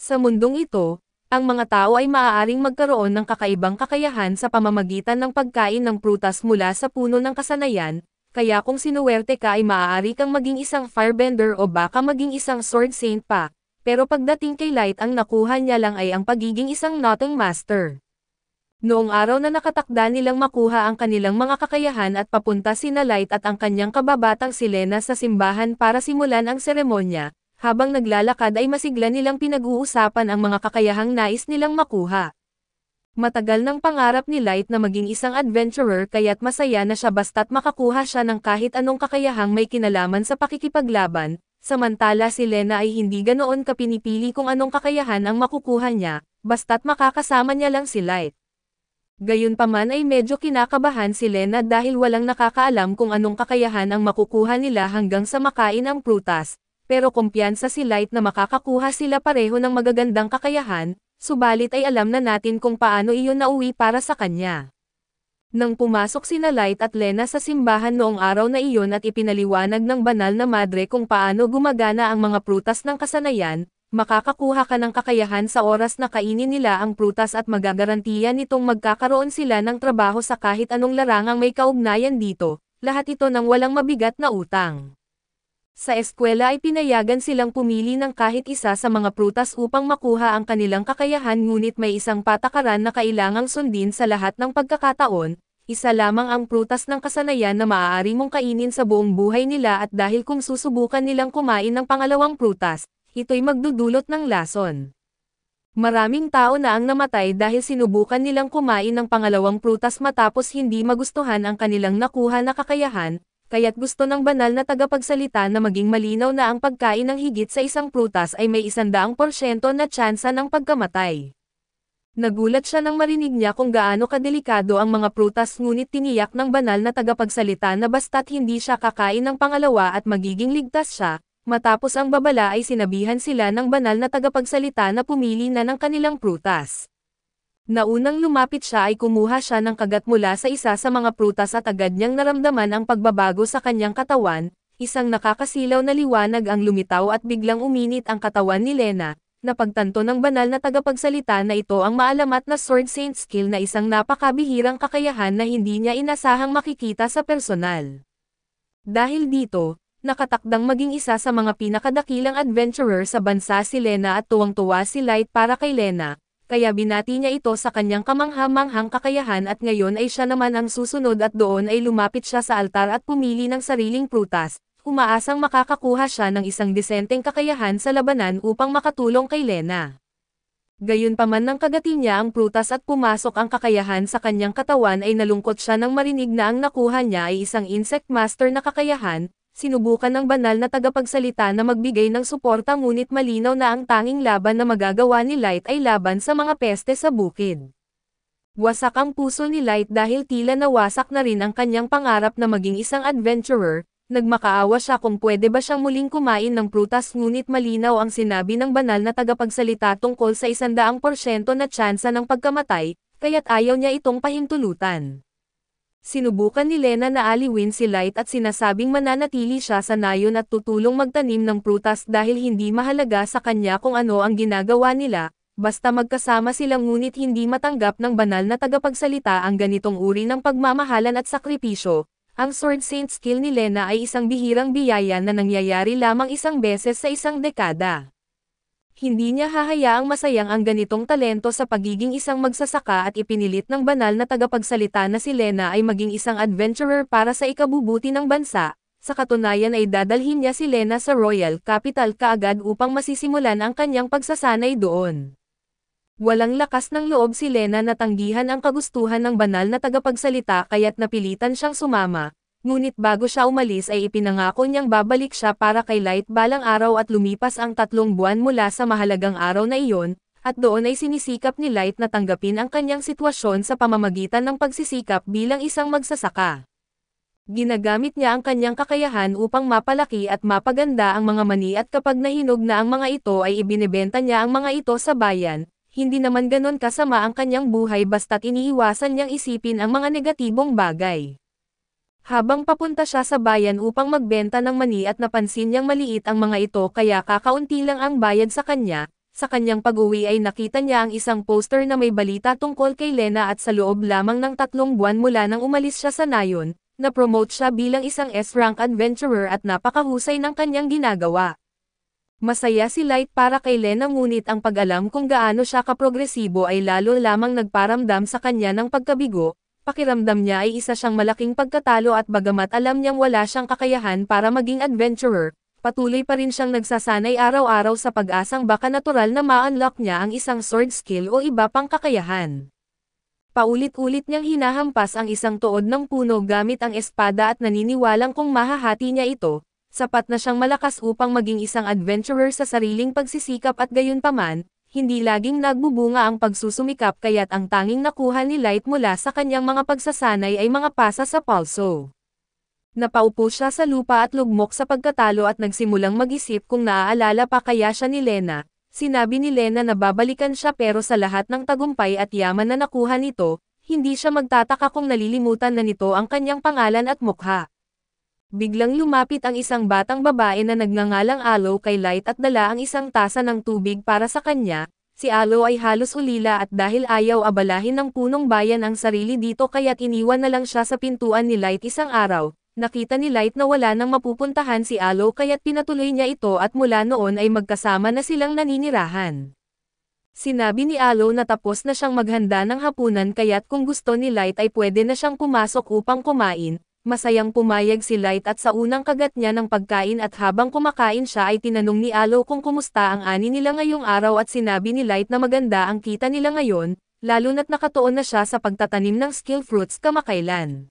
Sa mundong ito, ang mga tao ay maaaring magkaroon ng kakaibang kakayahan sa pamamagitan ng pagkain ng prutas mula sa puno ng kasanayan, kaya kung sinuwerte ka ay maaari kang maging isang firebender o baka maging isang sword saint pa, pero pagdating kay Light ang nakuha niya lang ay ang pagiging isang nothing master. Noong araw na nakatakda nilang makuha ang kanilang mga kakayahan at papunta sina Light at ang kanyang kababatang si Lena sa simbahan para simulan ang seremonya, habang naglalakad ay masigla nilang pinag-uusapan ang mga kakayahang nais nilang makuha. Matagal ng pangarap ni Light na maging isang adventurer kaya't masaya na siya basta't makakuha siya ng kahit anong kakayahang may kinalaman sa pakikipaglaban, samantala si Lena ay hindi ganoon kapinipili kung anong kakayahan ang makukuha niya, basta't makakasama niya lang si Light. Gayunpaman ay medyo kinakabahan si Lena dahil walang nakakaalam kung anong kakayahan ang makukuha nila hanggang sa makain ang prutas, pero kumpiyansa si Light na makakakuha sila pareho ng magagandang kakayahan, subalit ay alam na natin kung paano iyon nauwi para sa kanya. Nang pumasok sina Light at Lena sa simbahan noong araw na iyon at ipinaliwanag ng banal na madre kung paano gumagana ang mga prutas ng kasanayan, makakakuha ka ng kakayahan sa oras na kainin nila ang prutas at magagarantiya nitong magkakaroon sila ng trabaho sa kahit anong larangang may kaugnayan dito, lahat ito ng walang mabigat na utang. Sa eskwela ay pinayagan silang pumili ng kahit isa sa mga prutas upang makuha ang kanilang kakayahan ngunit may isang patakaran na kailangang sundin sa lahat ng pagkakataon, isa lamang ang prutas ng kasanayan na maaari mong kainin sa buong buhay nila at dahil kung susubukan nilang kumain ng pangalawang prutas, ito'y magdudulot ng lason. Maraming tao na ang namatay dahil sinubukan nilang kumain ng pangalawang prutas matapos hindi magustuhan ang kanilang nakuha na kakayahan, kaya't gusto ng banal na tagapagsalita na maging malinaw na ang pagkain ng higit sa isang prutas ay may 100% na tsansa ng pagkamatay. Nagulat siya nang marinig niya kung gaano kadelikado ang mga prutas ngunit tiniyak ng banal na tagapagsalita na basta't hindi siya kakain ng pangalawa at magiging ligtas siya. Matapos ang babala ay sinabihan sila ng banal na tagapagsalita na pumili na ng kanilang prutas. Naunang lumapit siya ay kumuha siya ng kagat mula sa isa sa mga prutas at agad niyang naramdaman ang pagbabago sa kanyang katawan, isang nakakasilaw na liwanag ang lumitaw at biglang uminit ang katawan ni Lena, napagtanto ng banal na tagapagsalita na ito ang maalamat na sword saint skill na isang napakabihirang kakayahan na hindi niya inasahang makikita sa personal. Dahil dito, nakatakdang maging isa sa mga pinakadakilang adventurer sa bansa si Lena at tuwang-tuwa si Light para kay Lena, kaya binati niya ito sa kanyang kamangha-manghang kakayahan at ngayon ay siya naman ang susunod at doon ay lumapit siya sa altar at pumili ng sariling prutas, umaasang makakakuha siya ng isang disenteng kakayahan sa labanan upang makatulong kay Lena. Gayunpaman nang kagatin niya ang prutas at pumasok ang kakayahan sa kanyang katawan ay nalungkot siya nang marinig na ang nakuha niya ay isang insect master na kakayahan. Sinubukan ng banal na tagapagsalita na magbigay ng suporta ngunit malinaw na ang tanging laban na magagawa ni Light ay laban sa mga peste sa bukid. Wasak ang puso ni Light dahil tila nawasak na rin ang kanyang pangarap na maging isang adventurer, nagmakaawa siya kung pwede ba siyang muling kumain ng prutas ngunit malinaw ang sinabi ng banal na tagapagsalita tungkol sa 100% na tsansa ng pagkamatay, kaya't ayaw niya itong pahintulutan. Sinubukan ni Lena na aliwin si Light at sinasabing mananatili siya sa nayon at tutulong magtanim ng prutas dahil hindi mahalaga sa kanya kung ano ang ginagawa nila, basta magkasama sila ngunit hindi matanggap ng banal na tagapagsalita ang ganitong uri ng pagmamahalan at sakripisyo. Ang sword saint skill ni Lena ay isang bihirang biyaya na nangyayari lamang isang beses sa isang dekada. Hindi niya hahayaang masayang ang ganitong talento sa pagiging isang magsasaka at ipinilit ng banal na tagapagsalita na si Lena ay maging isang adventurer para sa ikabubuti ng bansa. Sa katunayan ay dadalhin niya si Lena sa royal capital kaagad upang masisimulan ang kanyang pagsasanay doon. Walang lakas ng loob si Lena na tanggihan ang kagustuhan ng banal na tagapagsalita kaya't napilitan siyang sumama. Ngunit bago siya umalis ay ipinangako niyang babalik siya para kay Light balang araw at lumipas ang 3 buwan mula sa mahalagang araw na iyon, at doon ay sinisikap ni Light na tanggapin ang kanyang sitwasyon sa pamamagitan ng pagsisikap bilang isang magsasaka. Ginagamit niya ang kanyang kakayahan upang mapalaki at mapaganda ang mga mani at kapag nahinog na ang mga ito ay ibinebenta niya ang mga ito sa bayan, hindi naman ganon kasama ang kanyang buhay basta't iniiwasan niyang isipin ang mga negatibong bagay. Habang papunta siya sa bayan upang magbenta ng mani at napansin niyang maliit ang mga ito kaya kakaunti lang ang bayad sa kanya, Sa kanyang pag-uwi ay nakita niya ang isang poster na may balita tungkol kay Lena at sa loob lamang ng 3 buwan mula nang umalis siya sa Nayon, na-promote siya bilang isang S-rank adventurer at napakahusay ng kanyang ginagawa. Masaya si Light para kay Lena ngunit ang pag-alam kung gaano siya kaprogresibo ay lalo lamang nagparamdam sa kanya ng pagkabigo. Pakiramdam niya ay isa siyang malaking pagkatalo at bagamat alam niyang wala siyang kakayahan para maging adventurer, patuloy pa rin siyang nagsasanay araw-araw sa pag-asang baka natural na ma-unlock niya ang isang sword skill o iba pang kakayahan. Paulit-ulit niyang hinahampas ang isang tuod ng puno gamit ang espada at naniniwalang kung mahahati niya ito, sapat na siyang malakas upang maging isang adventurer sa sariling pagsisikap at gayunpaman, hindi laging nagbubunga ang pagsusumikap kaya't ang tanging nakuha ni Light mula sa kanyang mga pagsasanay ay mga pasa sa palso. Napaupo siya sa lupa at lugmok sa pagkatalo at nagsimulang mag-isip kung naaalala pa kaya siya ni Lena. Sinabi ni Lena na babalikan siya pero sa lahat ng tagumpay at yaman na nakuha nito, hindi siya magtataka kung nalilimutan na nito ang kanyang pangalan at mukha. Biglang lumapit ang isang batang babae na nagngangalang Alo kay Light at dala ang isang tasa ng tubig para sa kanya. Si Alo ay halos ulila at dahil ayaw abalahin ng punong bayan ang sarili dito kaya't iniwan na lang siya sa pintuan ni Light isang araw. Nakita ni Light na wala nang mapupuntahan si Alo kaya't pinatuloy niya ito at mula noon ay magkasama na silang naninirahan. Sinabi ni Alo na tapos na siyang maghanda ng hapunan kaya't kung gusto ni Light ay pwede na siyang pumasok upang kumain. Masayang pumayag si Light at sa unang kagat niya ng pagkain at habang kumakain siya ay tinanong ni Alo kung kumusta ang ani nila ngayong araw at sinabi ni Light na maganda ang kita nila ngayon, lalo na't nakatuon na siya sa pagtatanim ng skill fruits kamakailan.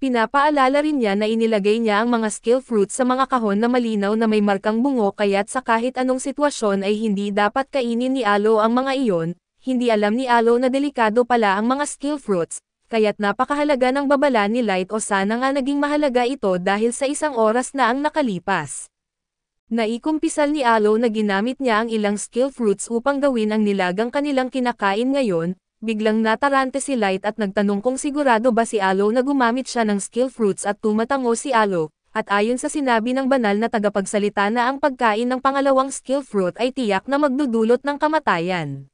Pinapaalala rin niya na inilagay niya ang mga skill fruits sa mga kahon na malinaw na may markang bungo kaya't sa kahit anong sitwasyon ay hindi dapat kainin ni Alo ang mga iyon, hindi alam ni Alo na delikado pala ang mga skill fruits. Kaya't napakahalaga ng babala ni Light o sana nga naging mahalaga ito dahil sa isang oras na ang nakalipas. Naikumpisal ni Alo na ginamit niya ang ilang skill fruits upang gawin ang nilagang kanilang kinakain ngayon, biglang natarante si Light at nagtanong kung sigurado ba si Alo na gumamit siya ng skill fruits at tumatango si Alo, at ayon sa sinabi ng banal na tagapagsalita na ang pagkain ng pangalawang skill fruit ay tiyak na magdudulot ng kamatayan.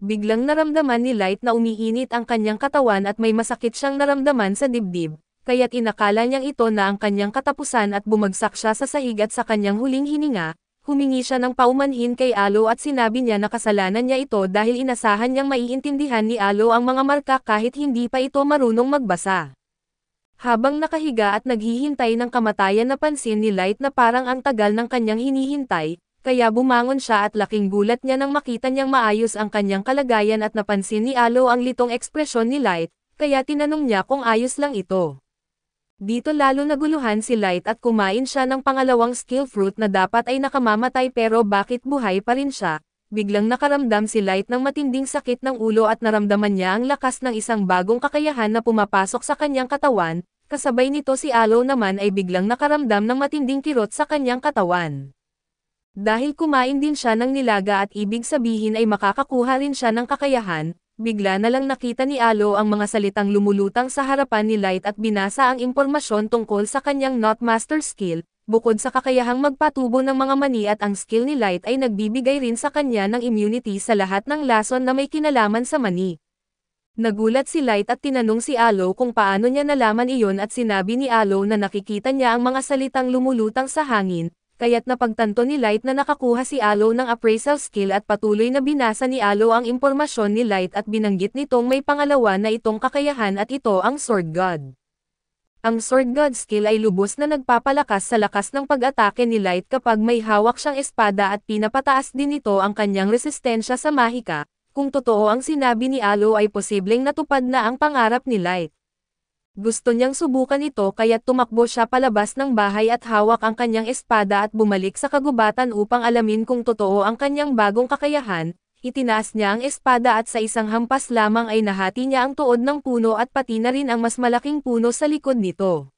Biglang naramdaman ni Light na umiinit ang kanyang katawan at may masakit siyang naramdaman sa dibdib, kaya't inakala niyang ito na ang kanyang katapusan at bumagsak siya sa sahig at sa kanyang huling hininga, humingi siya ng paumanhin kay Alo at sinabi niya na kasalanan niya ito dahil inasahan niyang maiintindihan ni Alo ang mga marka kahit hindi pa ito marunong magbasa. Habang nakahiga at naghihintay ng kamatayan napansin ni Light na parang ang tagal ng kanyang hinihintay, kaya bumangon siya at laking gulat niya nang makita niyang maayos ang kanyang kalagayan at napansin ni Alo ang litong ekspresyon ni Light, kaya tinanong niya kung ayos lang ito. Dito lalo naguluhan si Light at kumain siya ng pangalawang skill fruit na dapat ay nakamamatay pero bakit buhay pa rin siya. Biglang nakaramdam si Light ng matinding sakit ng ulo at naramdaman niya ang lakas ng isang bagong kakayahan na pumapasok sa kanyang katawan, kasabay nito si Alo naman ay biglang nakaramdam ng matinding kirot sa kanyang katawan. Dahil kumain din siya ng nilaga at ibig sabihin ay makakakuha rin siya ng kakayahan, bigla na lang nakita ni Alo ang mga salitang lumulutang sa harapan ni Light at binasa ang impormasyon tungkol sa kanyang Knotmaster skill, bukod sa kakayahang magpatubo ng mga mani at ang skill ni Light ay nagbibigay rin sa kanya ng immunity sa lahat ng lason na may kinalaman sa mani. Nagulat si Light at tinanong si Alo kung paano niya nalaman iyon at sinabi ni Alo na nakikita niya ang mga salitang lumulutang sa hangin, kaya't napagtanto ni Light na nakakuha si Alo ng appraisal skill at patuloy na binasa ni Alo ang impormasyon ni Light at binanggit nitong may pangalawa na itong kakayahan at ito ang Sword God. Ang Sword God skill ay lubos na nagpapalakas sa lakas ng pag-atake ni Light kapag may hawak siyang espada at pinapataas din nito ang kanyang resistensya sa mahika. Kung totoo ang sinabi ni Alo ay posibleng natupad na ang pangarap ni Light. Gusto niyang subukan ito kaya't tumakbo siya palabas ng bahay at hawak ang kanyang espada at bumalik sa kagubatan upang alamin kung totoo ang kanyang bagong kakayahan. Itinaas niya ang espada at sa isang hampas lamang ay nahati niya ang tuod ng puno at pati na rin ang mas malaking puno sa likod nito.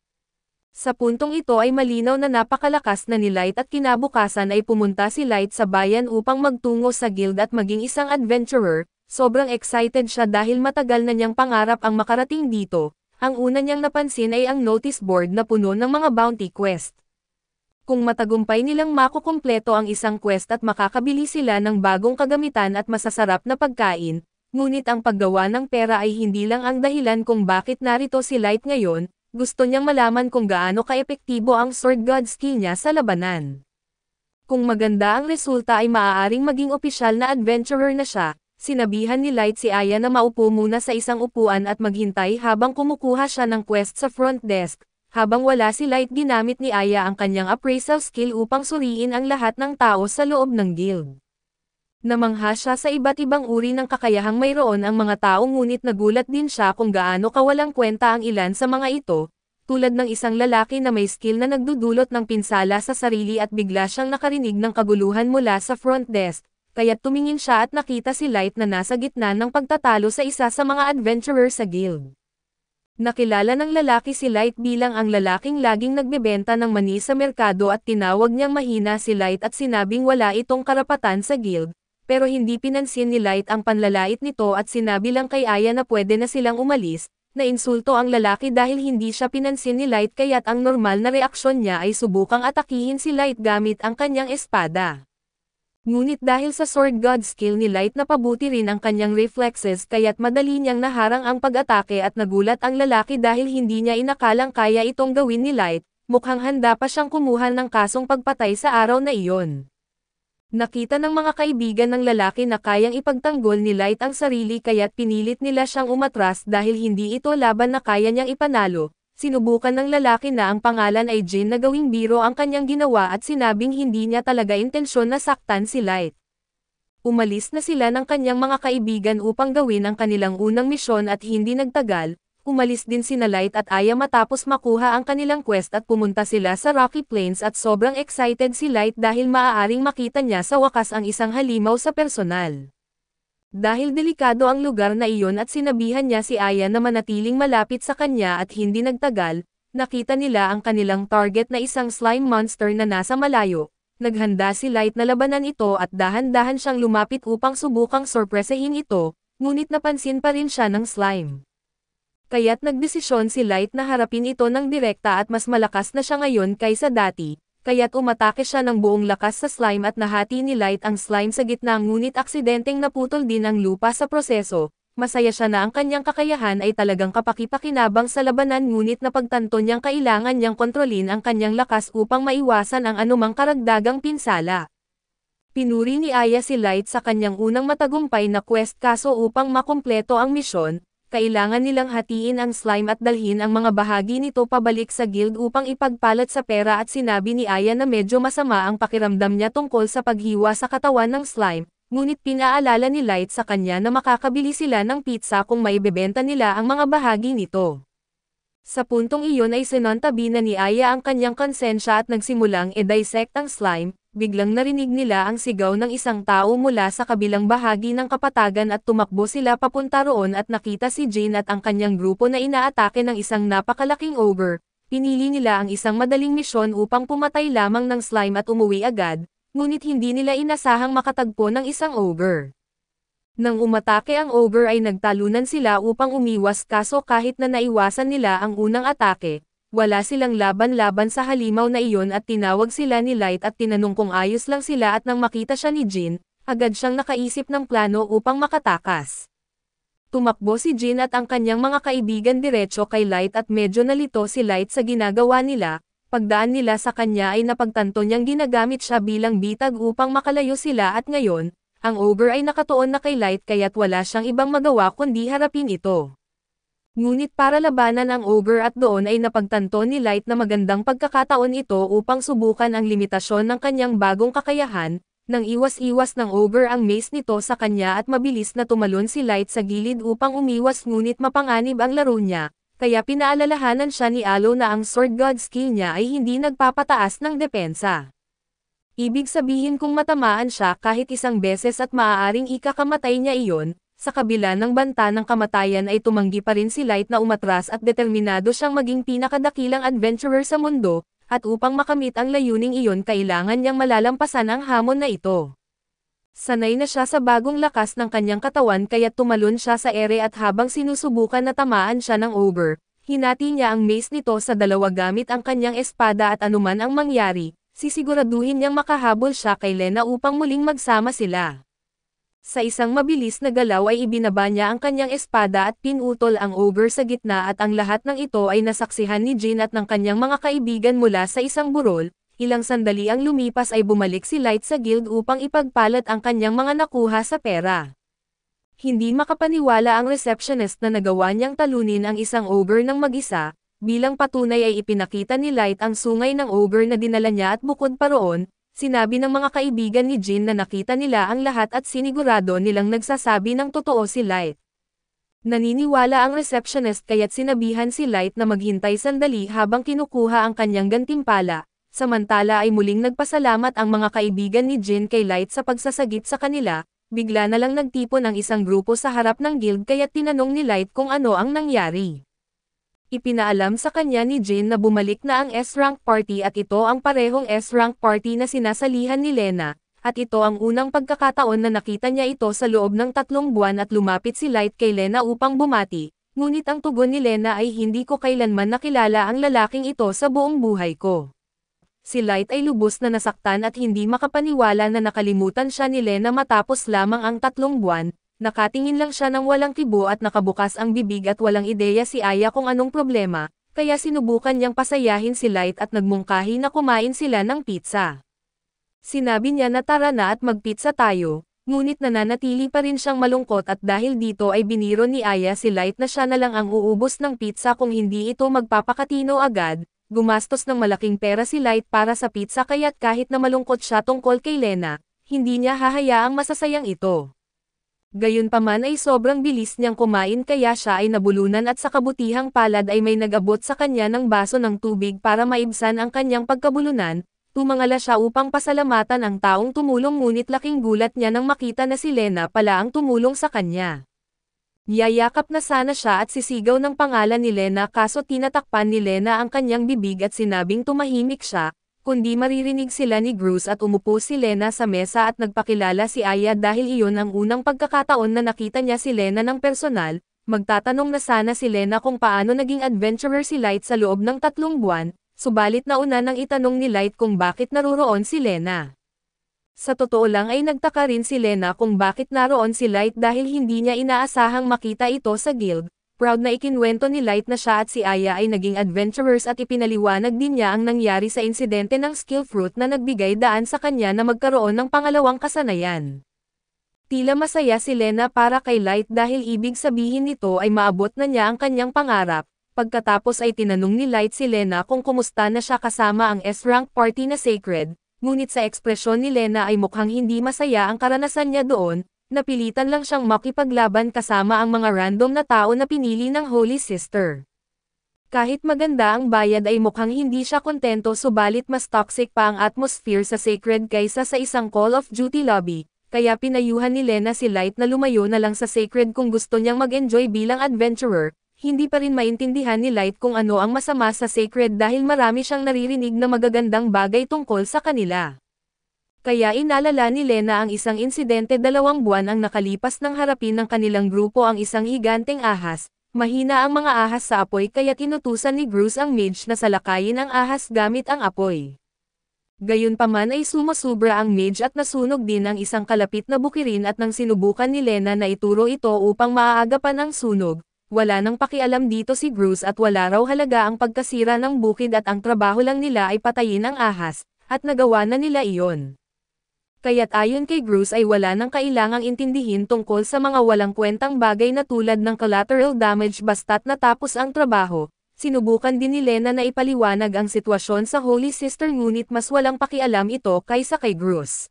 Sa puntong ito ay malinaw na napakalakas na ni Light at kinabukasan ay pumunta si Light sa bayan upang magtungo sa guild at maging isang adventurer. Sobrang excited siya dahil matagal na niyang pangarap ang makarating dito. Ang una niyang napansin ay ang notice board na puno ng mga bounty quest. Kung matagumpay nilang makukumpleto ang isang quest at makakabili sila ng bagong kagamitan at masasarap na pagkain, ngunit ang paggawa ng pera ay hindi lang ang dahilan kung bakit narito si Light ngayon, gusto niyang malaman kung gaano kaepektibo ang Sword God skill niya sa labanan. Kung maganda ang resulta ay maaaring maging opisyal na adventurer na siya. Sinabihan ni Light si Aya na maupo muna sa isang upuan at maghintay habang kumukuha siya ng quest sa front desk. Habang wala si Light, ginamit ni Aya ang kanyang appraisal skill upang suriin ang lahat ng tao sa loob ng guild. Namangha siya sa iba't ibang uri ng kakayahang mayroon ang mga tao, ngunit nagulat din siya kung gaano kawalang kwenta ang ilan sa mga ito, tulad ng isang lalaki na may skill na nagdudulot ng pinsala sa sarili at bigla siyang nakarinig ng kaguluhan mula sa front desk, kaya't tumingin siya at nakita si Light na nasa gitna ng pagtatalo sa isa sa mga adventurer sa guild. Nakilala ng lalaki si Light bilang ang lalaking laging nagbebenta ng mani sa merkado at tinawag niyang mahina si Light at sinabing wala itong karapatan sa guild, pero hindi pinansin ni Light ang panlalait nito at sinabi lang kay Aya na pwede na silang umalis. Nainsulto ang lalaki dahil hindi siya pinansin ni Light, kaya't ang normal na reaksyon niya ay subukang atakihin si Light gamit ang kanyang espada. Ngunit dahil sa Sword God skill ni Light napabuti rin ang kanyang reflexes, kaya't madali niyang naharang ang pag-atake at nagulat ang lalaki dahil hindi niya inakalang kaya itong gawin ni Light, mukhang handa pa siyang kumuha ng kasong pagpatay sa araw na iyon. Nakita ng mga kaibigan ng lalaki na kayang ipagtanggol ni Light ang sarili, kaya't pinilit nila siyang umatras dahil hindi ito laban na kaya niyang ipanalo. Sinubukan ng lalaki na ang pangalan ay Jin na gawing biro ang kanyang ginawa at sinabing hindi niya talaga intensyon na saktan si Light. Umalis na sila ng kanyang mga kaibigan upang gawin ang kanilang unang misyon at hindi nagtagal, umalis din sina Light at Aya matapos makuha ang kanilang quest at pumunta sila sa Rocky Plains at sobrang excited si Light dahil maaaring makita niya sa wakas ang isang halimaw sa personal. Dahil delikado ang lugar na iyon at sinabihan niya si Aya na manatiling malapit sa kanya at hindi nagtagal, nakita nila ang kanilang target na isang slime monster na nasa malayo. Naghanda si Light na labanan ito at dahan-dahan siyang lumapit upang subukang sorpresahin ito, ngunit napansin pa rin siya ng slime. Kaya't nagdesisyon si Light na harapin ito ng direkta at mas malakas na siya ngayon kaysa dati. Kaya't umatake siya ng buong lakas sa slime at nahati ni Light ang slime sa gitna, ngunit aksidenteng naputol din ang lupa sa proseso. Masaya siya na ang kanyang kakayahan ay talagang kapakipakinabang sa labanan, ngunit napagtanto niyang kailangan niyang kontrolin ang kanyang lakas upang maiwasan ang anumang karagdagang pinsala. Pinuri ni Aya si Light sa kanyang unang matagumpay na quest, kaso upang makumpleto ang misyon, kailangan nilang hatiin ang slime at dalhin ang mga bahagi nito pabalik sa guild upang ipagpalat sa pera, at sinabi ni Aya na medyo masama ang pakiramdam niya tungkol sa paghiwa sa katawan ng slime, ngunit pinaalala ni Light sa kanya na makakabili sila ng pizza kung maibebenta nila ang mga bahagi nito. Sa puntong iyon ay sinantabi na ni Aya ang kanyang konsensya at nagsimulang i-dissect ang slime. Biglang narinig nila ang sigaw ng isang tao mula sa kabilang bahagi ng kapatagan at tumakbo sila papunta roon at nakita si Jin at ang kanyang grupo na inaatake ng isang napakalaking ogre. Pinili nila ang isang madaling misyon upang pumatay lamang ng slime at umuwi agad, ngunit hindi nila inasahang makatagpo ng isang ogre. Nang umatake ang ogre ay nagtalunan sila upang umiwas, kaso kahit na naiwasan nila ang unang atake, wala silang laban-laban sa halimaw na iyon at tinawag sila ni Light at tinanong kung ayos lang sila, at nang makita siya ni Jin, agad siyang nakaisip ng plano upang makatakas. Tumakbo si Jin at ang kanyang mga kaibigan diretso kay Light at medyo nalito si Light sa ginagawa nila. Pagdaan nila sa kanya ay napagtanto niyang ginagamit siya bilang bitag upang makalayo sila, at ngayon, ang ogre ay nakatuon na kay Light kaya't wala siyang ibang magawa kundi harapin ito. Ngunit para labanan ang ogre at doon ay napagtanto ni Light na magandang pagkakataon ito upang subukan ang limitasyon ng kanyang bagong kakayahan. Nang iwas-iwas ng ogre ang mace nito sa kanya at mabilis na tumalon si Light sa gilid upang umiwas, ngunit mapanganib ang laro niya, kaya pinaalalahanan siya ni Alo na ang Sword God skill niya ay hindi nagpapataas ng depensa. Ibig sabihin kung matamaan siya kahit isang beses at maaaring ikakamatay niya iyon. Sa kabila ng banta ng kamatayan ay tumanggi pa rin si Light na umatras at determinado siyang maging pinakadakilang adventurer sa mundo, at upang makamit ang layuning iyon kailangan niyang malalampasan ang hamon na ito. Sanay na siya sa bagong lakas ng kanyang katawan kaya't tumalon siya sa ere, at habang sinusubukan na tamaan siya ng ogre, hinati niya ang mace nito sa dalawa gamit ang kanyang espada, at anuman ang mangyari, sisiguraduhin niyang makahabol siya kay Lena upang muling magsama sila. Sa isang mabilis na galaw ay ibinaba niya ang kanyang espada at pinutol ang ogre sa gitna at ang lahat ng ito ay nasaksihan ni Jin at ng kanyang mga kaibigan mula sa isang burol. Ilang sandali ang lumipas ay bumalik si Light sa guild upang ipagpalat ang kanyang mga nakuha sa pera. Hindi makapaniwala ang receptionist na nagawa niyang talunin ang isang ogre ng mag-isa. Bilang patunay ay ipinakita ni Light ang sungay ng ogre na dinala niya at bukod pa roon, sinabi ng mga kaibigan ni Jin na nakita nila ang lahat at sinigurado nilang nagsasabi ng totoo si Light. Naniniwala ang receptionist kaya't sinabihan si Light na maghintay sandali habang kinukuha ang kanyang gantimpala, samantala ay muling nagpasalamat ang mga kaibigan ni Jin kay Light sa pagsasagip sa kanila, bigla na lang nagtipon ang isang grupo sa harap ng guild kaya't tinanong ni Light kung ano ang nangyari. Ipinaalam sa kanya ni Jin na bumalik na ang S-rank party at ito ang parehong S-rank party na sinasalihan ni Lena, at ito ang unang pagkakataon na nakita niya ito sa loob ng 3 buwan at lumapit si Light kay Lena upang bumati, ngunit ang tugon ni Lena ay hindi ko kailanman nakilala ang lalaking ito sa buong buhay ko. Si Light ay lubos na nasaktan at hindi makapaniwala na nakalimutan siya ni Lena matapos lamang ang 3 buwan. Nakatingin lang siya ng walang kibo at nakabukas ang bibig at walang ideya si Aya kung anong problema, kaya sinubukan niyang pasayahin si Light at nagmungkahi na kumain sila ng pizza. Sinabi niya na tara na at magpizza tayo, ngunit nananatili pa rin siyang malungkot at dahil dito ay biniro ni Aya si Light na siya na lang ang uubos ng pizza kung hindi ito magpapakatino agad. Gumastos ng malaking pera si Light para sa pizza kaya't kahit na malungkot siya tungkol kay Lena, hindi niya hahayaang masasayang ito. Gayunpaman ay sobrang bilis niyang kumain kaya siya ay nabulunan at sa kabutihang palad ay may nag-abot sa kanya ng baso ng tubig para maibsan ang kanyang pagkabulunan. Tumangala siya upang pasalamatan ang taong tumulong ngunit laking gulat niya nang makita na si Lena pala ang tumulong sa kanya. Yayakap na sana siya at sisigaw ng pangalan ni Lena kaso tinatakpan ni Lena ang kanyang bibig at sinabing tumahimik siya. Kundi maririnig sila ni Bruce at umupo si Lena sa mesa at nagpakilala si Aya dahil iyon ang unang pagkakataon na nakita niya si Lena ng personal, magtatanong na sana si Lena kung paano naging adventurer si Light sa loob ng 3 buwan, subalit nauna nang itanong ni Light kung bakit naroon si Lena. Sa totoo lang ay nagtaka rin si Lena kung bakit naroon si Light dahil hindi niya inaasahang makita ito sa guild. Proud na ikinwento ni Light na siya at si Aya ay naging adventurers at ipinaliwanag din niya ang nangyari sa insidente ng skill fruit na nagbigay daan sa kanya na magkaroon ng pangalawang kasanayan. Tila masaya si Lena para kay Light dahil ibig sabihin nito ay maabot na niya ang kanyang pangarap. Pagkatapos ay tinanong ni Light si Lena kung kumusta na siya kasama ang S-rank party na Sacred, ngunit sa ekspresyon ni Lena ay mukhang hindi masaya ang karanasan niya doon. Napilitan lang siyang makipaglaban kasama ang mga random na tao na pinili ng Holy Sister. Kahit maganda ang bayad ay mukhang hindi siya kontento subalit mas toxic pa ang atmosphere sa Sacred kaysa sa isang Call of Duty lobby, kaya pinayuhan ni Lena si Light na lumayo na lang sa Sacred kung gusto niyang mag-enjoy bilang adventurer. Hindi pa rin maintindihan ni Light kung ano ang masama sa Sacred dahil marami siyang naririnig na magagandang bagay tungkol sa kanila. Kaya inalala ni Lena ang isang insidente 2 buwan ang nakalipas nang harapin ng kanilang grupo ang isang higanteng ahas. Mahina ang mga ahas sa apoy kaya tinutusan ni Bruce ang mage na salakayin ang ahas gamit ang apoy. Gayunpaman ay sumasubra ang mage at nasunog din ang isang kalapit na bukirin at nang sinubukan ni Lena na ituro ito upang maaagapan ang sunog, wala nang pakialam dito si Bruce at wala raw halaga ang pagkasira ng bukid at ang trabaho lang nila ay patayin ang ahas, at nagawa na nila iyon. Kaya't ayon kay Bruce ay wala nang kailangang intindihin tungkol sa mga walang kwentang bagay na tulad ng collateral damage basta't natapos ang trabaho. Sinubukan din ni Lena na ipaliwanag ang sitwasyon sa Holy Sister ngunit mas walang pakialam ito kaysa kay Bruce.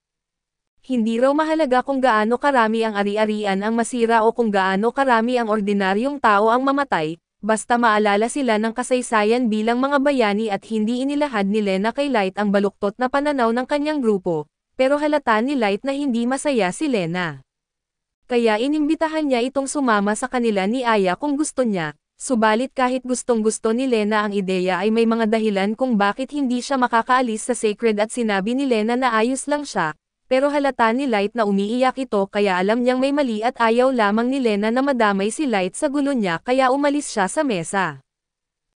Hindi raw mahalaga kung gaano karami ang ari-arian ang masira o kung gaano karami ang ordinaryong tao ang mamatay, basta maalala sila ng kasaysayan bilang mga bayani at hindi inilahad ni Lena kay Light ang baluktot na pananaw ng kanyang grupo. Pero halata ni Light na hindi masaya si Lena. Kaya inimbitahan niya itong sumama sa kanila ni Aya kung gusto niya, subalit kahit gustong-gusto ni Lena ang ideya ay may mga dahilan kung bakit hindi siya makakaalis sa Sacred at sinabi ni Lena na ayos lang siya, pero halata ni Light na umiiyak ito kaya alam niyang may mali at ayaw lamang ni Lena na madamay si Light sa gulo niya kaya umalis siya sa mesa.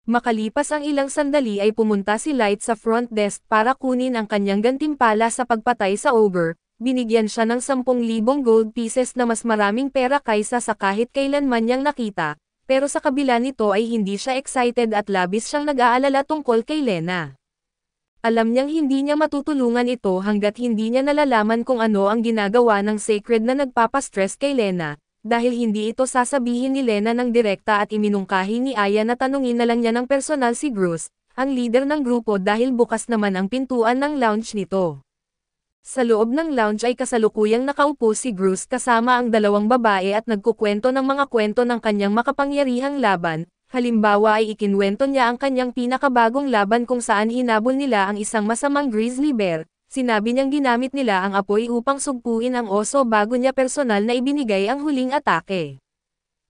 Makalipas ang ilang sandali ay pumunta si Light sa front desk para kunin ang kanyang gantimpala sa pagpatay sa ogre. Binigyan siya ng 10,000 gold pieces na mas maraming pera kaysa sa kahit kailanman niyang nakita, pero sa kabila nito ay hindi siya excited at labis siyang nag-aalala tungkol kay Lena. Alam niyang hindi niya matutulungan ito hanggat hindi niya nalalaman kung ano ang ginagawa ng Sacred na nagpapastress kay Lena. Dahil hindi ito sasabihin ni Lena ng direkta at iminungkahi ni Aya na tanungin na lang niya ng personal si Bruce, ang leader ng grupo dahil bukas naman ang pintuan ng lounge nito. Sa loob ng lounge ay kasalukuyang nakaupo si Bruce kasama ang dalawang babae at nagkukwento ng mga kwento ng kanyang makapangyarihang laban, halimbawa ay ikinwento niya ang kanyang pinakabagong laban kung saan hinabol nila ang isang masamang grizzly bear. Sinabi niyang ginamit nila ang apoy upang sugpuin ang oso bago niya personal na ibinigay ang huling atake.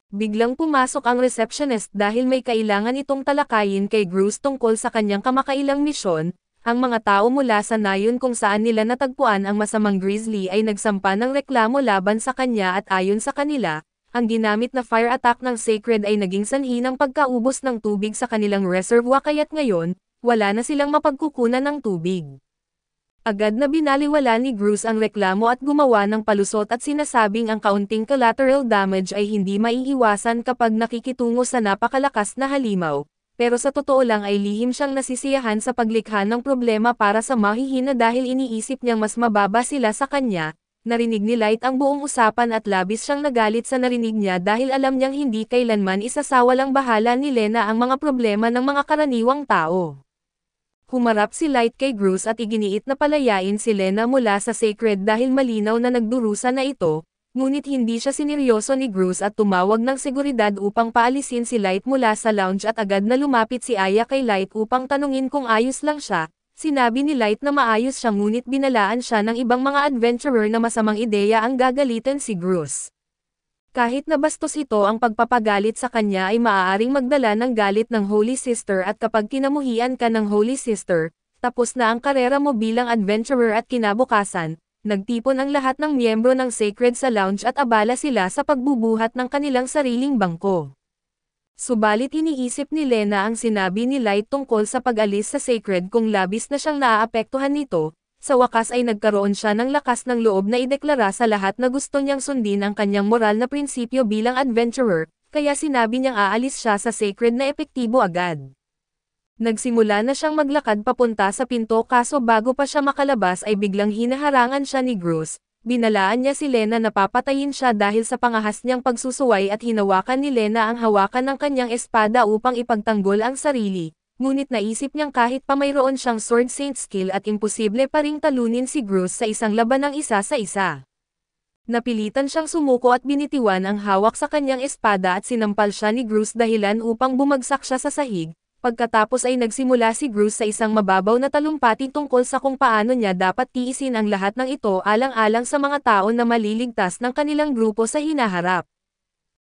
Biglang pumasok ang receptionist dahil may kailangan itong talakayin kay Bruce tungkol sa kanyang kamakailang misyon. Ang mga tao mula sa nayon kung saan nila natagpuan ang masamang grizzly ay nagsampa ng reklamo laban sa kanya at ayon sa kanila, ang ginamit na fire attack ng Sacred ay naging sanhi ng pagkaubos ng tubig sa kanilang reservoir kaya't ngayon, wala na silang mapagkukunan ng tubig. Agad na binaliwala ni Bruce ang reklamo at gumawa ng palusot at sinasabing ang kaunting collateral damage ay hindi maiiwasan kapag nakikitungo sa napakalakas na halimaw, pero sa totoo lang ay lihim siyang nasisiyahan sa paglikha ng problema para sa mahihina dahil iniisip niyang mas mababa sila sa kanya. Narinig ni Light ang buong usapan at labis siyang nagalit sa narinig niya dahil alam niyang hindi kailanman isasawalang bahala ni Lena ang mga problema ng mga karaniwang tao. Humarap si Light kay Bruce at iginiit na palayain si Lena mula sa Sacred dahil malinaw na nagdurusa na ito, ngunit hindi siya sineryoso ni Bruce at tumawag ng seguridad upang paalisin si Light mula sa lounge at agad na lumapit si Aya kay Light upang tanungin kung ayos lang siya. Sinabi ni Light na maayos siya ngunit binalaan siya ng ibang mga adventurer na masamang ideya ang gagalitan si Bruce. Kahit na bastos ito ang pagpapagalit sa kanya ay maaaring magdala ng galit ng Holy Sister at kapag kinamuhian ka ng Holy Sister, tapos na ang karera mo bilang adventurer at kinabukasan, nagtipon ang lahat ng miyembro ng Sacred sa lounge at abala sila sa pagbubuhat ng kanilang sariling bangko. Subalit iniisip ni Lena ang sinabi ni Light tungkol sa pag-alis sa Sacred kung labis na siyang naaapektuhan nito. Sa wakas ay nagkaroon siya ng lakas ng loob na ideklara sa lahat na gusto niyang sundin ang kanyang moral na prinsipyo bilang adventurer, kaya sinabi niyang aalis siya sa Sacred na epektibo agad. Nagsimula na siyang maglakad papunta sa pinto kaso bago pa siya makalabas ay biglang hinaharangan siya ni Bruce. Binalaan niya si Lena na papatayin siya dahil sa pangahas niyang pagsusuway at hinawakan ni Lena ang hawakan ng kanyang espada upang ipagtanggol ang sarili. Ngunit naisip niyang kahit pa mayroon siyang sword saint skill at imposible pa ring talunin si Bruce sa isang laban ng isa sa isa. Napilitan siyang sumuko at binitiwan ang hawak sa kanyang espada at sinampal siya ni Bruce dahilan upang bumagsak siya sa sahig. Pagkatapos ay nagsimula si Bruce sa isang mababaw na talumpati tungkol sa kung paano niya dapat tiisin ang lahat ng ito alang-alang sa mga tao na maliligtas ng kanilang grupo sa hinaharap.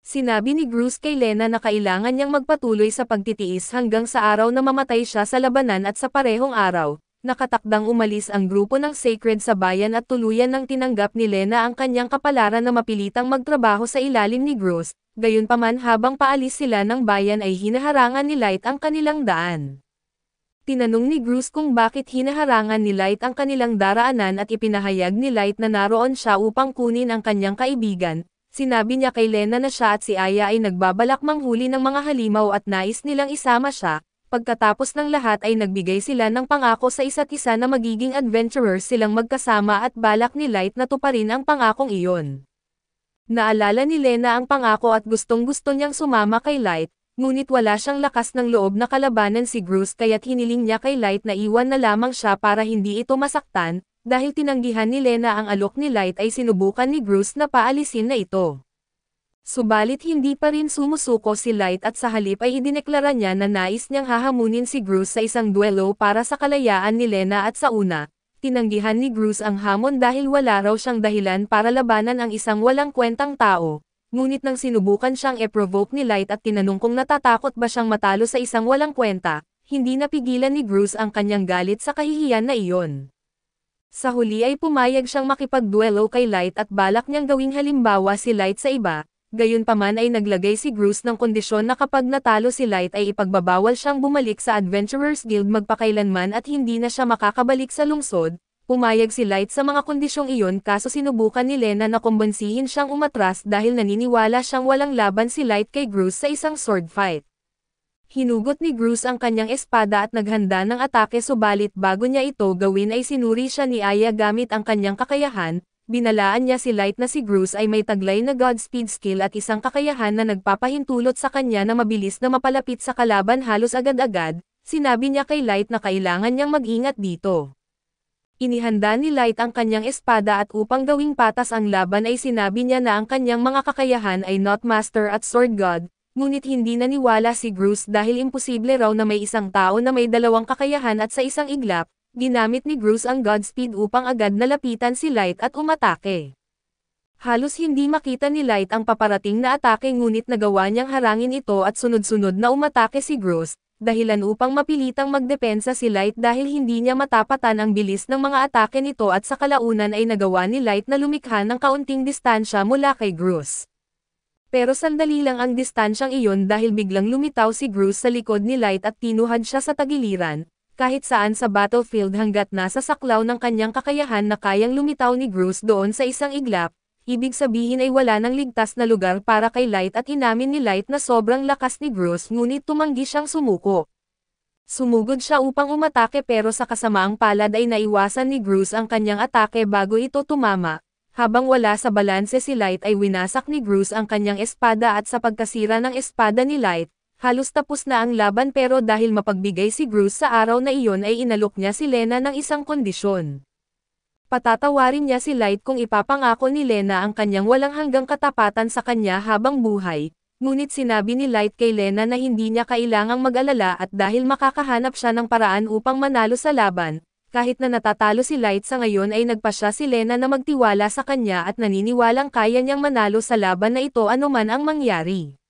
Sinabi ni Bruce kay Lena na kailangan niyang magpatuloy sa pagtitiis hanggang sa araw na mamatay siya sa labanan at sa parehong araw, nakatakdang umalis ang grupo ng Sacred sa bayan at tuluyan nang tinanggap ni Lena ang kanyang kapalaran na mapilitang magtrabaho sa ilalim ni Bruce, gayunpaman habang paalis sila ng bayan ay hinaharangan ni Light ang kanilang daan. Tinanong ni Bruce kung bakit hinaharangan ni Light ang kanilang daraanan at ipinahayag ni Light na naroon siya upang kunin ang kanyang kaibigan. Sinabi niya kay Lena na siya at si Aya ay nagbabalak manghuli ng mga halimaw at nais nilang isama siya. Pagkatapos ng lahat ay nagbigay sila ng pangako sa isa't isa na magiging adventurers silang magkasama at balak ni Light na tuparin ang pangakong iyon. Naalala ni Lena ang pangako at gustong-gusto niyang sumama kay Light, ngunit wala siyang lakas ng loob na kalabanan si Bruce kaya't hiniling niya kay Light na iwan na lamang siya para hindi ito masaktan. Dahil tinanggihan ni Lena ang alok ni Light ay sinubukan ni Bruce na paalisin na ito. Subalit hindi pa rin sumusuko si Light at sa halip ay idineklara niya na nais niyang hahamunin si Bruce sa isang duelo para sa kalayaan ni Lena at sa una, tinanggihan ni Bruce ang hamon dahil wala raw siyang dahilan para labanan ang isang walang kwentang tao. Ngunit nang sinubukan siyang e-provoke ni Light at tinanong kung natatakot ba siyang matalo sa isang walang kwenta, hindi napigilan ni Bruce ang kanyang galit sa kahihiyan na iyon. Sa huli ay pumayag siyang makipagduelo kay Light at balak niyang gawing halimbawa si Light sa iba, Gayunpaman ay naglagay si Bruce ng kondisyon na kapag natalo si Light ay ipagbabawal siyang bumalik sa Adventurers Guild magpakailanman at hindi na siya makakabalik sa lungsod. Pumayag si Light sa mga kondisyong iyon kaso sinubukan ni Lena na kumbansihin siyang umatras dahil naniniwala siyang walang laban si Light kay Bruce sa isang sword fight. Hinugot ni Bruce ang kanyang espada at naghanda ng atake subalit bago niya ito gawin ay sinuri siya ni Aya gamit ang kanyang kakayahan. Binalaan niya si Light na si Bruce ay may taglay na Godspeed skill at isang kakayahan na nagpapahintulot sa kanya na mabilis na mapalapit sa kalaban halos agad-agad. Sinabi niya kay Light na kailangan niyang mag-ingat dito. Inihanda ni Light ang kanyang espada at upang gawing patas ang laban ay sinabi niya na ang kanyang mga kakayahan ay not master at sword god, ngunit hindi naniwala si Bruce dahil imposible raw na may isang tao na may dalawang kakayahan at sa isang iglap. Ginamit ni Bruce ang Godspeed upang agad nalapitan si Light at umatake. Halos hindi makita ni Light ang paparating na atake ngunit nagawa niyang harangin ito at sunod-sunod na umatake si Bruce, dahilan upang mapilitang magdepensa si Light dahil hindi niya matapatan ang bilis ng mga atake nito at sa kalaunan ay nagawa ni Light na lumikha ng kaunting distansya mula kay Bruce. Pero sandali lang ang distansyang iyon dahil biglang lumitaw si Bruce sa likod ni Light at tinuhad siya sa tagiliran. Kahit saan sa battlefield hanggat nasa saklaw ng kanyang kakayahan na kayang lumitaw ni Bruce doon sa isang iglap, ibig sabihin ay wala nang ligtas na lugar para kay Light at inamin ni Light na sobrang lakas ni Bruce ngunit tumanggi siyang sumuko. Sumugod siya upang umatake pero sa kasamaang palad ay naiwasan ni Bruce ang kanyang atake bago ito tumama. Habang wala sa balanse si Light ay winasak ni Bruce ang kanyang espada at sa pagkasira ng espada ni Light, halos tapos na ang laban pero dahil mapagbigay si Bruce sa araw na iyon ay inalok niya si Lena ng isang kondisyon. Patatawarin niya si Light kung ipapangako ni Lena ang kanyang walang hanggang katapatan sa kanya habang buhay, ngunit sinabi ni Light kay Lena na hindi niya kailangang mag-alala at dahil makakahanap siya ng paraan upang manalo sa laban, kahit na natatalo si Light sa ngayon ay nagpasya si Lena na magtiwala sa kanya at naniniwalang kaya niyang manalo sa laban na ito anuman ang mangyari.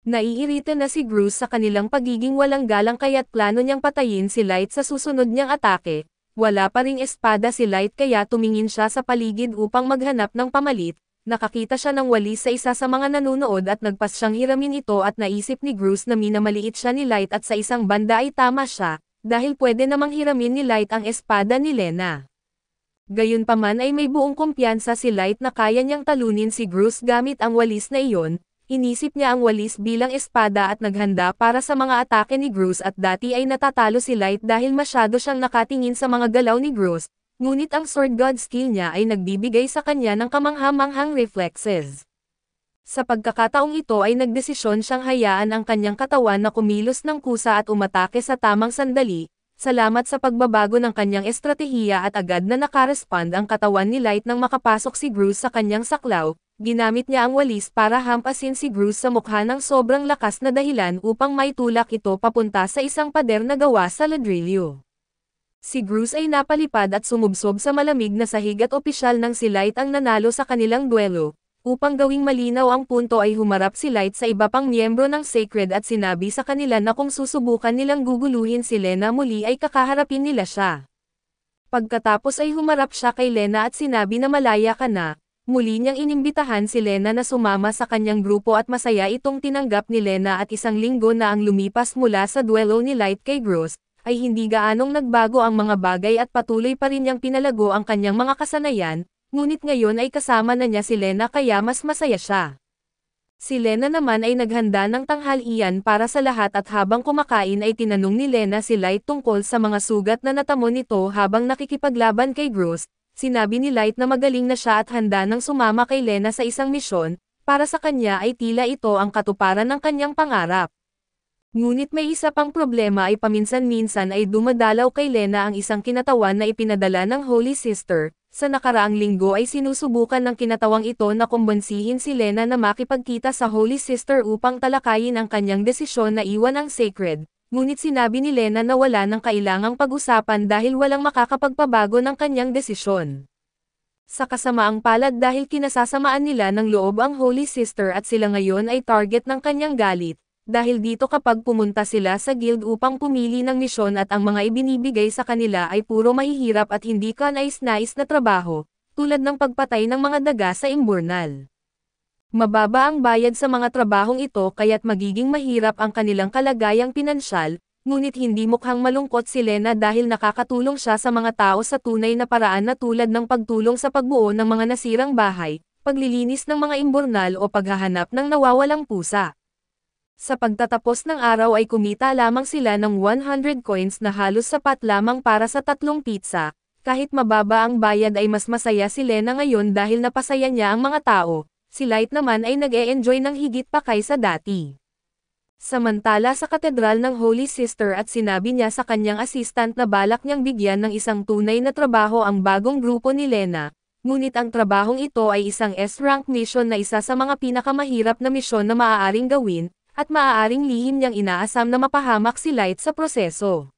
Naiirita na si Bruce sa kanilang pagiging walang galang kaya't plano niyang patayin si Light sa susunod niyang atake. Wala pa ring espada si Light kaya tumingin siya sa paligid upang maghanap ng pamalit. Nakakita siya ng walis sa isa sa mga nanunood at nagpas siyang hiramin ito at naisip ni Bruce na minamaliit siya ni Light at sa isang banda ay tama siya, dahil pwede namang hiramin ni Light ang espada ni Lena. Gayunpaman ay may buong kumpiyansa si Light na kaya niyang talunin si Bruce gamit ang walis na iyon. Inisip niya ang walis bilang espada at naghanda para sa mga atake ni Bruce at dati ay natatalo si Light dahil masyado siyang nakatingin sa mga galaw ni Bruce, ngunit ang sword god skill niya ay nagbibigay sa kanya ng kamangha-manghang reflexes. Sa pagkakataong ito ay nagdesisyon siyang hayaan ang kanyang katawan na kumilos ng kusa at umatake sa tamang sandali. Salamat sa pagbabago ng kanyang estratehiya at agad na nakarespond ang katawan ni Light nang makapasok si Bruce sa kanyang saklaw. Ginamit niya ang walis para hampasin si Bruce sa mukha ng sobrang lakas na dahilan upang maitulak ito papunta sa isang pader na gawa sa ladrilyo. Si Bruce ay napalipad at sumubsob sa malamig na sahig at opisyal nang si Light ang nanalo sa kanilang duelo. Upang gawing malinaw ang punto ay humarap si Light sa iba pang miyembro ng Sacred at sinabi sa kanila na kung susubukan nilang guguluhin si Lena muli ay kakaharapin nila siya. Pagkatapos ay humarap siya kay Lena at sinabi na malaya ka na. Muli niyang inimbitahan si Lena na sumama sa kanyang grupo at masaya itong tinanggap ni Lena at isang linggo na ang lumipas mula sa duelo ni Light kay Bruce, ay hindi gaanong nagbago ang mga bagay at patuloy pa rin niyang pinalago ang kanyang mga kasanayan, ngunit ngayon ay kasama na niya si Lena kaya mas masaya siya. Si Lena naman ay naghanda ng tanghalian para sa lahat at habang kumakain ay tinanong ni Lena si Light tungkol sa mga sugat na natamo nito habang nakikipaglaban kay Bruce. Sinabi ni Light na magaling na siya at handa nang sumama kay Lena sa isang misyon, para sa kanya ay tila ito ang katuparan ng kanyang pangarap. Ngunit may isa pang problema ay paminsan-minsan ay dumadalaw kay Lena ang isang kinatawan na ipinadala ng Holy Sister. Sa nakaraang linggo ay sinusubukan ng kinatawang ito na kumbansihin si Lena na makipagkita sa Holy Sister upang talakayin ang kanyang desisyon na iwan ang Sacred. Ngunit sinabi ni Lena na wala nang kailangang pag-usapan dahil walang makakapagpabago ng kanyang desisyon. Sa kasamaang palad dahil kinasasamaan nila ng loob ang Holy Sister at sila ngayon ay target ng kanyang galit, dahil dito kapag pumunta sila sa guild upang pumili ng misyon at ang mga ibinibigay sa kanila ay puro mahihirap at hindi ka nais-nais na trabaho, tulad ng pagpatay ng mga daga sa imburnal. Mababa ang bayad sa mga trabahong ito kaya't magiging mahirap ang kanilang kalagayang pinansyal, ngunit hindi mukhang malungkot si Lena dahil nakakatulong siya sa mga tao sa tunay na paraan na tulad ng pagtulong sa pagbuo ng mga nasirang bahay, paglilinis ng mga imburnal o paghahanap ng nawawalang pusa. Sa pagtatapos ng araw ay kumita lamang sila ng 100 coins na halos sapat lamang para sa 3 pizza. Kahit mababa ang bayad ay mas masaya si Lena ngayon dahil napasaya niya ang mga tao, si Light naman ay nag-e-enjoy ng higit pa kaysa dati. Samantala sa katedral ng Holy Sister at sinabi niya sa kanyang assistant na balak niyang bigyan ng isang tunay na trabaho ang bagong grupo ni Lena, ngunit ang trabahong ito ay isang S-rank mission na isa sa mga pinakamahirap na misyon na maaaring gawin, at maaaring lihim niyang inaasam na mapahamak si Light sa proseso.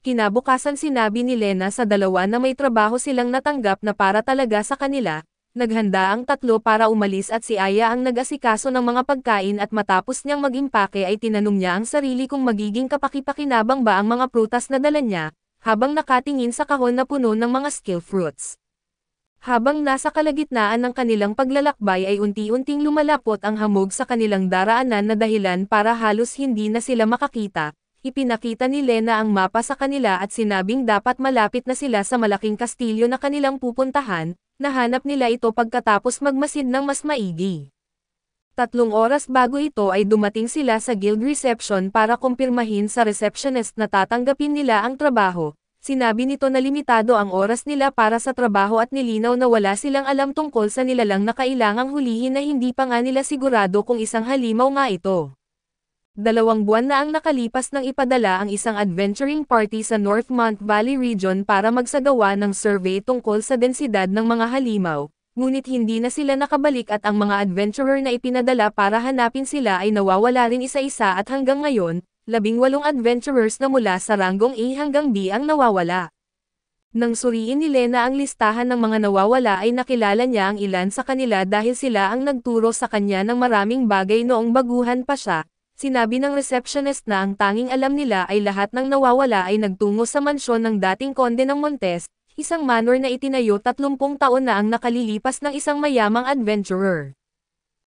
Kinabukasan sinabi ni Lena sa dalawa na may trabaho silang natanggap na para talaga sa kanila, naghanda ang tatlo para umalis at si Aya ang nag-asikaso ng mga pagkain at matapos niyang mag-impake ay tinanong niya ang sarili kung magiging kapaki-pakinabang ba ang mga prutas na dala niya, habang nakatingin sa kahon na puno ng mga skill fruits. Habang nasa kalagitnaan ng kanilang paglalakbay ay unti-unting lumalapot ang hamog sa kanilang daraanan na dahilan para halos hindi na sila makakita. Ipinakita ni Lena ang mapa sa kanila at sinabing dapat malapit na sila sa malaking kastilyo na kanilang pupuntahan, nahanap nila ito pagkatapos magmasid ng mas maigi. 3 oras bago ito ay dumating sila sa guild reception para kumpirmahin sa receptionist na tatanggapin nila ang trabaho. Sinabi nito na limitado ang oras nila para sa trabaho at nilinaw na wala silang alam tungkol sa nilalang na kailangang hulihin na hindi pa nga nila sigurado kung isang halimaw nga ito. 2 buwan na ang nakalipas nang ipadala ang isang adventuring party sa Northmont Valley region para magsagawa ng survey tungkol sa densidad ng mga halimaw, ngunit hindi na sila nakabalik at ang mga adventurer na ipinadala para hanapin sila ay nawawala rin isa-isa at hanggang ngayon, 18 adventurers na mula sa ranggong A hanggang B ang nawawala. Nang suriin ni Lena ang listahan ng mga nawawala ay nakilala niya ang ilan sa kanila dahil sila ang nagturo sa kanya ng maraming bagay noong baguhan pa siya. Sinabi ng receptionist na ang tanging alam nila ay lahat ng nawawala ay nagtungo sa mansyon ng dating konde ng Montes, isang manor na itinayo 30 taon na ang nakalilipas ng isang mayamang adventurer.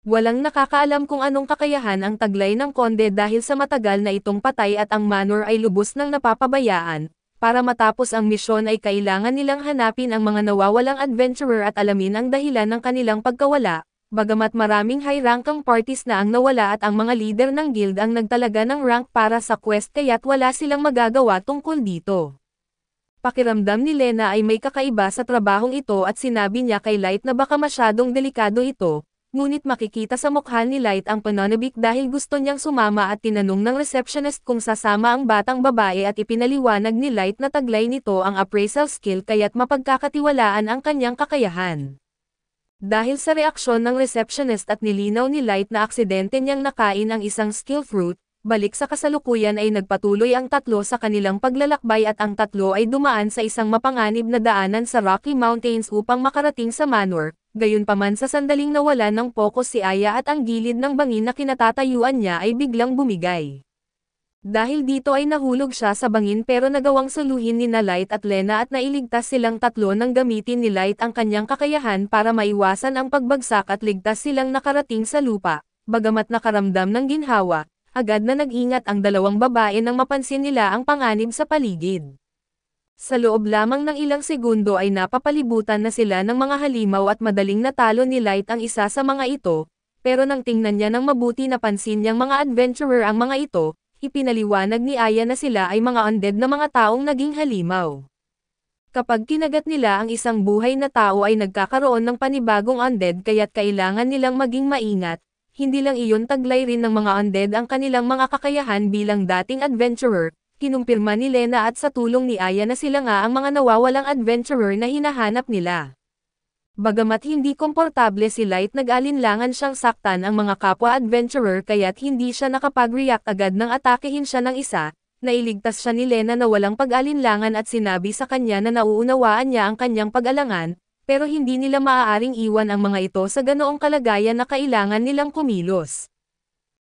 Walang nakakaalam kung anong kakayahan ang taglay ng konde dahil sa matagal na itong patay at ang manor ay lubos ng napapabayaan. Para matapos ang misyon ay kailangan nilang hanapin ang mga nawawalang adventurer at alamin ang dahilan ng kanilang pagkawala. Bagamat maraming high-rankang parties na ang nawala at ang mga leader ng guild ang nagtalaga ng rank para sa quest kaya't wala silang magagawa tungkol dito. Pakiramdam ni Lena ay may kakaiba sa trabahong ito at sinabi niya kay Light na baka masyadong delikado ito, ngunit makikita sa mukha ni Light ang pananabik dahil gusto niyang sumama at tinanong ng receptionist kung sasama ang batang babae at ipinaliwanag ni Light na taglay nito ang appraisal skill kaya't mapagkakatiwalaan ang kanyang kakayahan. Dahil sa reaksyon ng receptionist at nilinaw ni Light na aksidente niyang nakain ang isang skill fruit, balik sa kasalukuyan ay nagpatuloy ang tatlo sa kanilang paglalakbay at ang tatlo ay dumaan sa isang mapanganib na daanan sa Rocky Mountains upang makarating sa manor, gayunpaman sa sandaling nawala ng pokus si Aya at ang gilid ng bangin na kinatatayuan niya ay biglang bumigay. Dahil dito ay nahulog siya sa bangin pero nagawang suluhin ni na Light at Lena at nailigtas silang tatlo nang gamitin ni Light ang kanyang kakayahan para maiwasan ang pagbagsak at ligtas silang nakarating sa lupa. Bagamat nakaramdam ng ginhawa, agad na nag-ingat ang dalawang babae nang mapansin nila ang panganib sa paligid. Sa loob lamang ng ilang segundo ay napapalibutan na sila ng mga halimaw at madaling natalo ni Light ang isa sa mga ito, pero nang tingnan niya ng mabuti napansin niyang mga adventurer ang mga ito. Ipinaliwanag ni Aya na sila ay mga undead na mga taong naging halimaw. Kapag kinagat nila ang isang buhay na tao ay nagkakaroon ng panibagong undead kaya't kailangan nilang maging maingat, hindi lang iyon taglay rin ng mga undead ang kanilang mga kakayahan bilang dating adventurer, kinumpirma ni Lena at sa tulong ni Aya na sila nga ang mga nawawalang adventurer na hinahanap nila. Bagamat hindi komportable si Light nag-alinlangan siyang saktan ang mga kapwa-adventurer kaya't hindi siya nakapag-react agad nang atakehin siya ng isa, nailigtas siya ni Lena na walang pag-alinlangan at sinabi sa kanya na nauunawaan niya ang kanyang pag-alangan, pero hindi nila maaaring iwan ang mga ito sa ganoong kalagayan na kailangan nilang kumilos.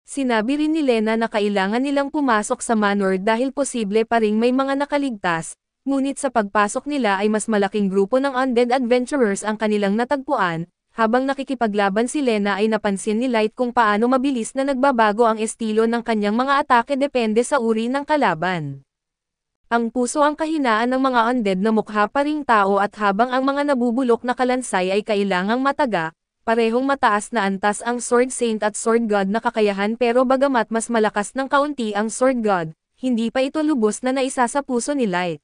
Sinabi rin ni Lena na kailangan nilang pumasok sa manor dahil posible pa ring may mga nakaligtas, ngunit sa pagpasok nila ay mas malaking grupo ng undead adventurers ang kanilang natagpuan, habang nakikipaglaban si Lena ay napansin ni Light kung paano mabilis na nagbabago ang estilo ng kanyang mga atake depende sa uri ng kalaban. Ang puso ang kahinaan ng mga undead na mukha pa ring tao at habang ang mga nabubulok na kalansay ay kailangang mataga, parehong mataas na antas ang Sword Saint at Sword God na kakayahan pero bagamat mas malakas ng kaunti ang Sword God, hindi pa ito lubos na naisa sa puso ni Light.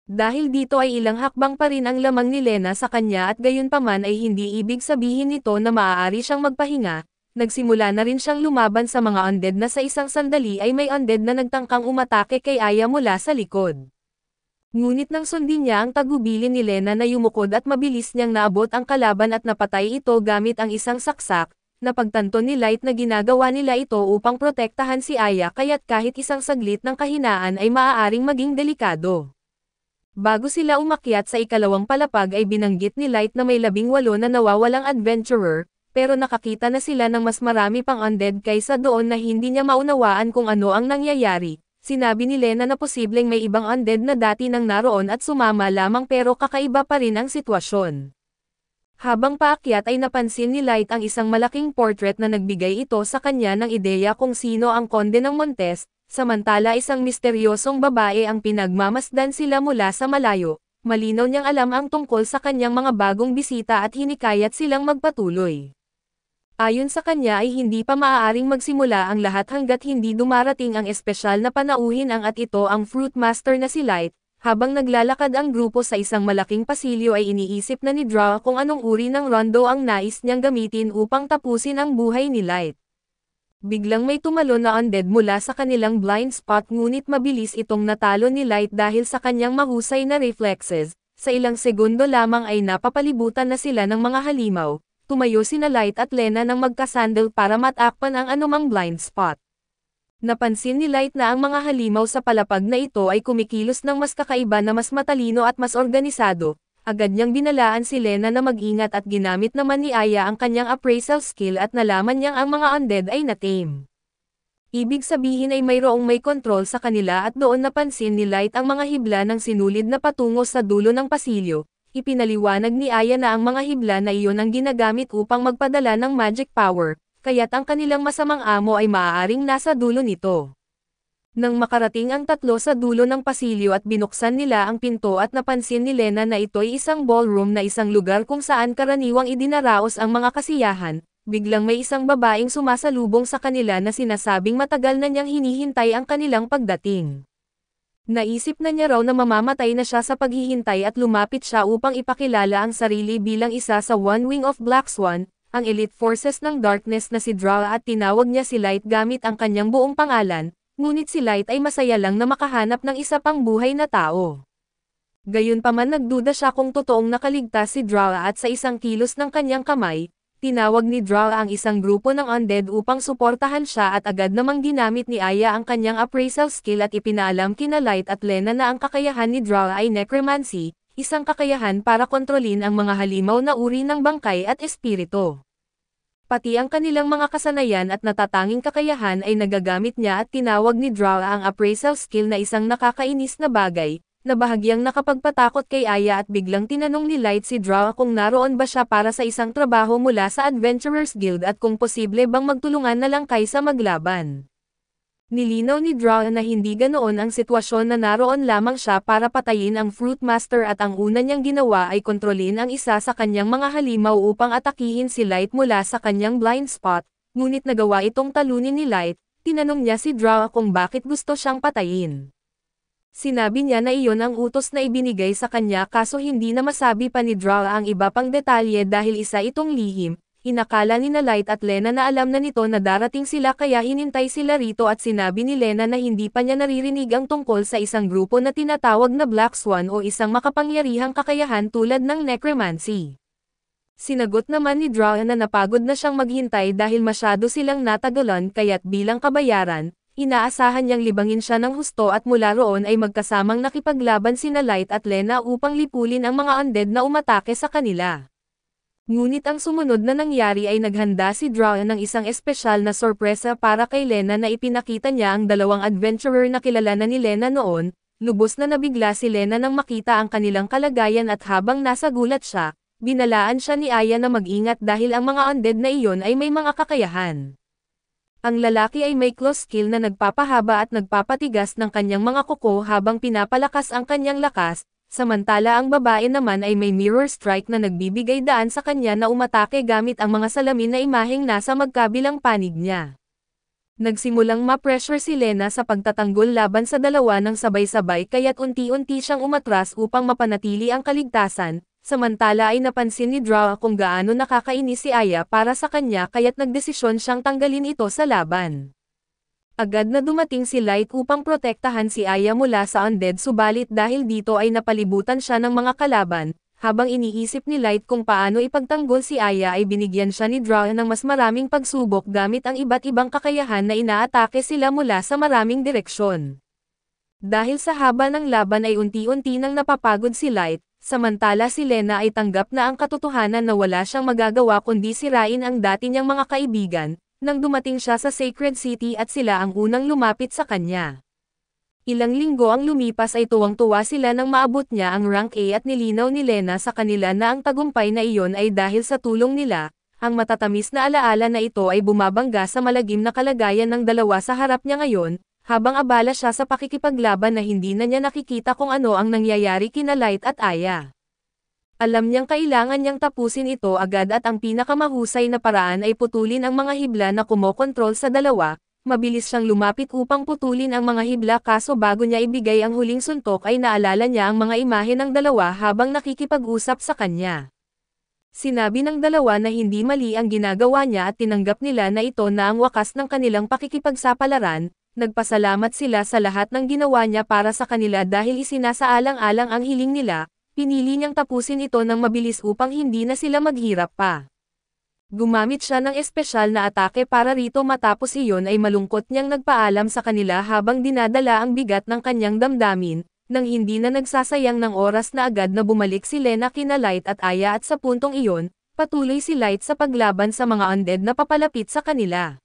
Dahil dito ay ilang hakbang pa rin ang lamang ni Lena sa kanya at gayunpaman ay hindi ibig sabihin nito na maaari siyang magpahinga. Nagsimula na rin siyang lumaban sa mga undead na sa isang sandali ay may undead na nagtangkang umatake kay Aya mula sa likod. Ngunit nang sundin niya ang tagubilin ni Lena na yumukod at mabilis niyang naabot ang kalaban at napatay ito gamit ang isang saksak, napagtanto ni Light na ginagawa nila ito upang protektahan si Aya kaya't kahit isang saglit ng kahinaan ay maaaring maging delikado. Bago sila umakyat sa ikalawang palapag ay binanggit ni Light na may 18 na nawawalang adventurer, pero nakakita na sila ng mas marami pang undead kaysa doon na hindi niya maunawaan kung ano ang nangyayari. Sinabi ni Lena na posibleng may ibang undead na dati nang naroon at sumama lamang pero kakaiba pa rin ang sitwasyon. Habang paakyat ay napansin ni Light ang isang malaking portrait na nagbigay ito sa kanya ng ideya kung sino ang Konde ng Montes, samantala isang misteryosong babae ang pinagmamasdan sila mula sa malayo. Malinaw niyang alam ang tungkol sa kanyang mga bagong bisita at hinikayat silang magpatuloy. Ayon sa kanya ay hindi pa maaaring magsimula ang lahat hanggat hindi dumarating ang espesyal na panauhin at ito ang Fruit Master na si Light. Habang naglalakad ang grupo sa isang malaking pasilyo ay iniisip na ni Draw kung anong uri ng rondo ang nais niyang gamitin upang tapusin ang buhay ni Light. Biglang may tumalon na undead mula sa kanilang blind spot ngunit mabilis itong natalo ni Light dahil sa kanyang mahusay na reflexes. Sa ilang segundo lamang ay napapalibutan na sila ng mga halimaw. Tumayo sina Light at Lena nang magkasandal para matakpan ang anumang blind spot. Napansin ni Light na ang mga halimaw sa palapag na ito ay kumikilos ng mas kakaiba na mas matalino at mas organisado. Agad niyang binalaan si Lena na mag-ingat at ginamit naman ni Aya ang kanyang appraisal skill at nalaman niyang ang mga undead ay na-tame. Ibig sabihin ay mayroong may kontrol sa kanila at doon napansin ni Light ang mga hibla ng sinulid na patungo sa dulo ng pasilyo. Ipinaliwanag ni Aya na ang mga hibla na iyon ang ginagamit upang magpadala ng magic power, kaya't ang kanilang masamang amo ay maaaring nasa dulo nito. Nang makarating ang tatlo sa dulo ng pasilyo at binuksan nila ang pinto at napansin ni Lena na ito'y isang ballroom na isang lugar kung saan karaniwang idinaraos ang mga kasiyahan, biglang may isang babaeng sumasalubong sa kanila na sinasabing matagal na niyang hinihintay ang kanilang pagdating. Naisip na niya raw na mamamatay na siya sa paghihintay at lumapit siya upang ipakilala ang sarili bilang isa sa One Wing of Black Swan, ang elite forces ng darkness na si Draw at tinawag niya si Light gamit ang kanyang buong pangalan, ngunit si Light ay masaya lang na makahanap ng isa pang buhay na tao. Gayunpaman nagduda siya kung totoong nakaligtas si Draw at sa isang kilos ng kanyang kamay, tinawag ni Draw ang isang grupo ng undead upang suportahan siya at agad namang ginamit ni Aya ang kanyang appraisal skill at ipinaalam kina Light at Lena na ang kakayahan ni Draw ay necromancy, isang kakayahan para kontrolin ang mga halimaw na uri ng bangkay at espiritu. Pati ang kanilang mga kasanayan at natatanging kakayahan ay nagagamit niya at tinawag ni Draw ang appraisal skill na isang nakakainis na bagay, na bahagyang nakapagpatakot kay Aya at biglang tinanong ni Light si Draw kung naroon ba siya para sa isang trabaho mula sa Adventurers Guild at kung posible bang magtulungan na lang kaysa maglaban. Nilinaw ni Draw na hindi ganoon ang sitwasyon na naroon lamang siya para patayin ang Fruit Master at ang una niyang ginawa ay kontrolin ang isa sa kanyang mga halimaw upang atakihin si Light mula sa kanyang blind spot, ngunit nagawa itong talunin ni Light. Tinanong niya si Draw kung bakit gusto siyang patayin. Sinabi niya na iyon ang utos na ibinigay sa kanya kaso hindi na masabi pa ni Draw ang iba pang detalye dahil isa itong lihim. Inakala ni Light at Lena na alam na nito na darating sila kaya hinintay sila rito at sinabi ni Lena na hindi pa niya naririnig ang tungkol sa isang grupo na tinatawag na Black Swan o isang makapangyarihang kakayahan tulad ng necromancy. Sinagot naman ni Draw na napagod na siyang maghintay dahil masyado silang natagalan kaya't bilang kabayaran, inaasahan niyang libangin siya ng husto at mula roon ay magkasamang nakipaglaban sina Light at Lena upang lipulin ang mga undead na umatake sa kanila. Ngunit ang sumunod na nangyari ay naghanda si Draw ng isang espesyal na sorpresa para kay Lena na ipinakita niya ang dalawang adventurer na kilala na ni Lena noon. Lubos na nabigla si Lena nang makita ang kanilang kalagayan at habang nasa gulat siya, binalaan siya ni Aya na mag-ingat dahil ang mga undead na iyon ay may mga kakayahan. Ang lalaki ay may claw skill na nagpapahaba at nagpapatigas ng kanyang mga kuko habang pinapalakas ang kanyang lakas, samantala ang babae naman ay may mirror strike na nagbibigay daan sa kanya na umatake gamit ang mga salamin na imaheng nasa magkabilang panig niya. Nagsimulang ma-pressure si Lena sa pagtatanggol laban sa dalawa ng sabay-sabay kaya't unti-unti siyang umatras upang mapanatili ang kaligtasan. Samantala ay napansin ni Draw kung gaano nakakainis si Aya para sa kanya kaya't nagdesisyon siyang tanggalin ito sa laban. Agad na dumating si Light upang protektahan si Aya mula sa undead subalit dahil dito ay napalibutan siya ng mga kalaban, habang iniisip ni Light kung paano ipagtanggol si Aya ay binigyan siya ni Draw ng mas maraming pagsubok gamit ang iba't ibang kakayahan na inaatake sila mula sa maraming direksyon. Dahil sa haba ng laban ay unti-unti nang napapagod si Light, samantala si Lena ay tanggap na ang katotohanan na wala siyang magagawa kundi sirain ang dati niyang mga kaibigan, nang dumating siya sa Sacred City at sila ang unang lumapit sa kanya. Ilang linggo ang lumipas ay tuwang-tuwa sila nang maabot niya ang rank A at nilinaw ni Lena sa kanila na ang tagumpay na iyon ay dahil sa tulong nila. Ang matatamis na alaala na ito ay bumabangga sa malagim na kalagayan ng dalawa sa harap niya ngayon, habang abala siya sa pakikipaglaban na hindi na niya nakikita kung ano ang nangyayari kina Light at Aya. Alam niyang kailangan niyang tapusin ito agad at ang pinakamahusay na paraan ay putulin ang mga hibla na kumokontrol sa dalawa. Mabilis siyang lumapit upang putulin ang mga hibla kaso bago niya ibigay ang huling suntok ay naalala niya ang mga imahe ng dalawa habang nakikipag-usap sa kanya. Sinabi ng dalawa na hindi mali ang ginagawa niya at tinanggap nila na ito na ang wakas ng kanilang pakikipagsapalaran. Nagpasalamat sila sa lahat ng ginawa niya para sa kanila dahil isinasaalang-alang ang hiling nila, pinili niyang tapusin ito ng mabilis upang hindi na sila maghirap pa. Gumamit siya ng espesyal na atake para rito matapos iyon ay malungkot niyang nagpaalam sa kanila habang dinadala ang bigat ng kanyang damdamin, nang hindi na nagsasayang ng oras na agad na bumalik si Lena kina Light at Aya at sa puntong iyon, patuloy si Light sa paglaban sa mga undead na papalapit sa kanila.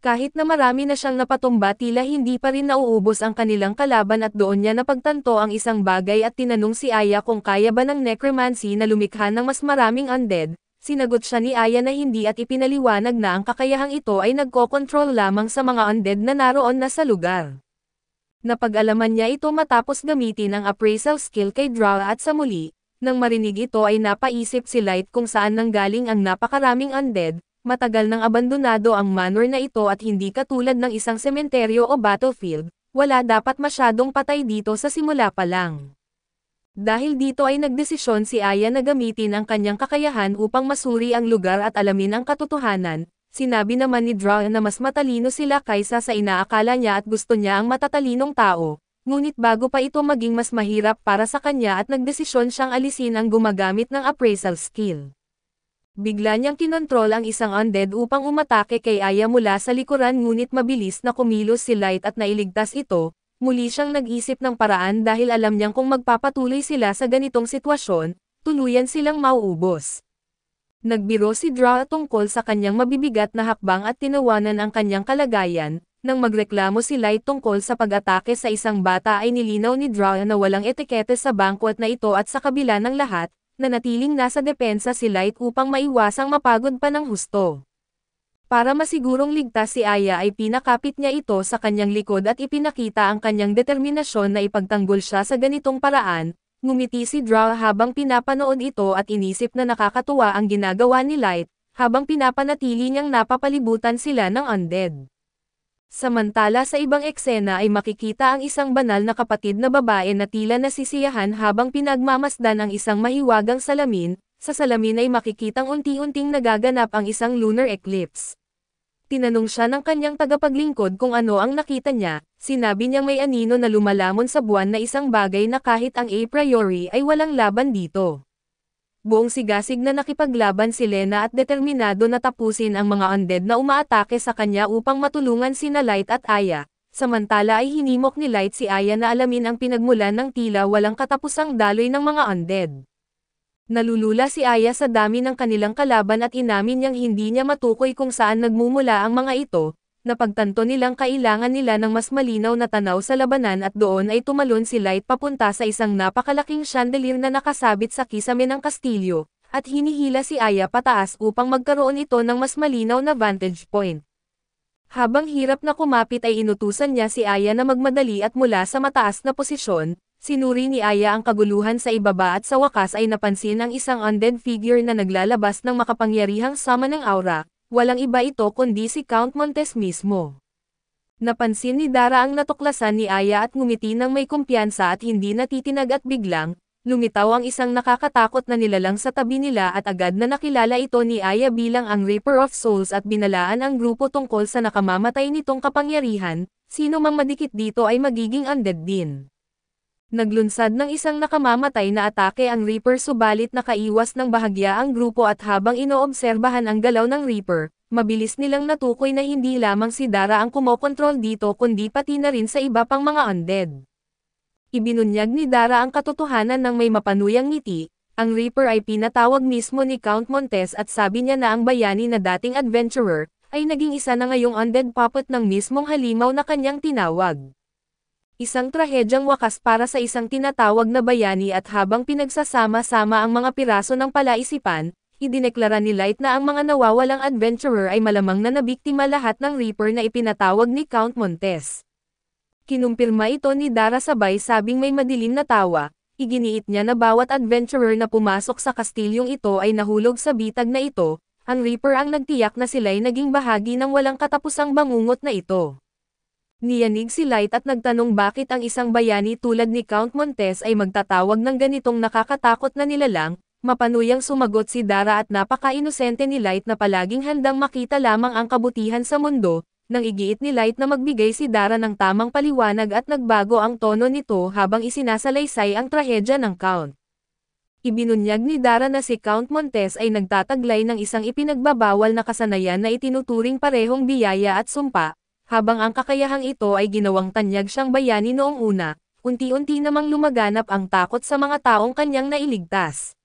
Kahit na marami na siyang napatumba tila hindi pa rin nauubos ang kanilang kalaban at doon niya napagtanto ang isang bagay at tinanong si Aya kung kaya ba ng necromancy na lumikha ng mas maraming undead. Sinagot siya ni Aya na hindi at ipinaliwanag na ang kakayahang ito ay nagkokontrol lamang sa mga undead na naroon na sa lugar. Napag-alaman niya ito matapos gamitin ang appraisal skill kay Draw at sa muli, nang marinig ito ay napaisip si Light kung saan nanggaling ang napakaraming undead. Matagal nang abandonado ang manor na ito at hindi katulad ng isang sementeryo o battlefield, wala dapat masyadong patay dito sa simula pa lang. Dahil dito ay nagdesisyon si Aya na gamitin ang kanyang kakayahan upang masuri ang lugar at alamin ang katotohanan. Sinabi naman ni Draw na mas matalino sila kaysa sa inaakala niya at gusto niya ang matatalinong tao, ngunit bago pa ito maging mas mahirap para sa kanya at nagdesisyon siyang alisin ang gumagamit ng appraisal skill. Bigla niyang kinontrol ang isang undead upang umatake kay Aya mula sa likuran ngunit mabilis na kumilos si Light at nailigtas ito. Muli siyang nag-isip ng paraan dahil alam niyang kung magpapatuloy sila sa ganitong sitwasyon, tuluyan silang mauubos. Nagbiro si Draw tungkol sa kanyang mabibigat na hakbang at tinawanan ang kanyang kalagayan. Nang magreklamo si Light tungkol sa pag-atake sa isang bata ay nilinaw ni Draw na walang etikete sa banquet na ito at sa kabila ng lahat, nanatiling nasa depensa si Light upang maiwasang mapagod pa ng husto. Para masigurong ligtas si Aya ay pinakapit niya ito sa kanyang likod at ipinakita ang kanyang determinasyon na ipagtanggol siya sa ganitong paraan. Ngumiti si Draw habang pinapanood ito at inisip na nakakatuwa ang ginagawa ni Light, habang pinapanatili niyang napapalibutan sila ng undead. Samantala sa ibang eksena ay makikita ang isang banal na kapatid na babae na tila nasisiyahan habang pinagmamasdan ang isang mahiwagang salamin. Sa salamin ay makikitang unti-unting nagaganap ang isang lunar eclipse. Tinanong siya ng kanyang tagapaglingkod kung ano ang nakita niya. Sinabi niyang may anino na lumalamon sa buwan na isang bagay na kahit ang a priori ay walang laban dito. Buong sigasig na nakipaglaban si Lena at determinado na tapusin ang mga undead na umaatake sa kanya upang matulungan sina Light at Aya. Samantala ay hinimok ni Light si Aya na alamin ang pinagmulan ng tila walang katapusang daloy ng mga undead. Nalulula si Aya sa dami ng kanilang kalaban at inamin niyang hindi niya matukoy kung saan nagmumula ang mga ito. Napagtanto nilang kailangan nila ng mas malinaw na tanaw sa labanan at doon ay tumalon si Light papunta sa isang napakalaking chandelier na nakasabit sa kisame ng kastilyo. at hinihila si Aya pataas upang magkaroon ito ng mas malinaw na vantage point. Habang hirap na kumapit ay inutusan niya si Aya na magmadali at mula sa mataas na posisyon, sinuri ni Aya ang kaguluhan sa ibaba at sa wakas ay napansin ang isang undead figure na naglalabas ng makapangyarihang sama ng aura, walang iba ito kundi si Count Montes mismo. Napansin ni Dara ang natuklasan ni Aya at ngumiti ng may kumpiyansa at hindi natitinag at biglang, lumitaw ang isang nakakatakot na nilalang sa tabi nila at agad na nakilala ito ni Aya bilang ang Reaper of Souls at binalaan ang grupo tungkol sa nakamamatay nitong kapangyarihan, sino mang madikit dito ay magiging undead din. Naglunsad ng isang nakamamatay na atake ang Reaper subalit nakaiwas ng bahagya ang grupo at habang inoobserbahan ang galaw ng Reaper, mabilis nilang natukoy na hindi lamang si Dara ang kumokontrol dito kundi pati na rin sa iba pang mga undead. Ibinunyag ni Dara ang katotohanan ng may mapanuyang ngiti, ang Reaper ay pinatawag mismo ni Count Montes at sabi niya na ang bayani na dating adventurer, ay naging isa na ngayong undead puppet ng mismong halimaw na kanyang tinawag. Isang trahedyang wakas para sa isang tinatawag na bayani at habang pinagsasama-sama ang mga piraso ng palaisipan, idineklara ni Light na ang mga nawawalang adventurer ay malamang na nabiktima lahat ng Reaper na ipinatawag ni Count Montes. Kinumpirma ito ni Dara sabay sabing may madilim na tawa, iginiit niya na bawat adventurer na pumasok sa kastilyong ito ay nahulog sa bitag na ito, ang Reaper ang nagtiyak na sila'y naging bahagi ng walang katapusang bangungot na ito. Niyanig si Light at nagtanong bakit ang isang bayani tulad ni Count Montes ay magtatawag ng ganitong nakakatakot na nilalang, mapanuyang sumagot si Dara at napaka-inosente ni Light na palaging handang makita lamang ang kabutihan sa mundo, nang igiit ni Light na magbigay si Dara ng tamang paliwanag at nagbago ang tono nito habang isinasalaysay ang trahedya ng Count. Ibinunyag ni Dara na si Count Montes ay nagtataglay ng isang ipinagbabawal na kasanayan na itinuturing parehong biyaya at sumpa, habang ang kakayahang ito ay ginawang tanyag siyang bayani noong una, unti-unti namang lumaganap ang takot sa mga taong kanyang nailigtas.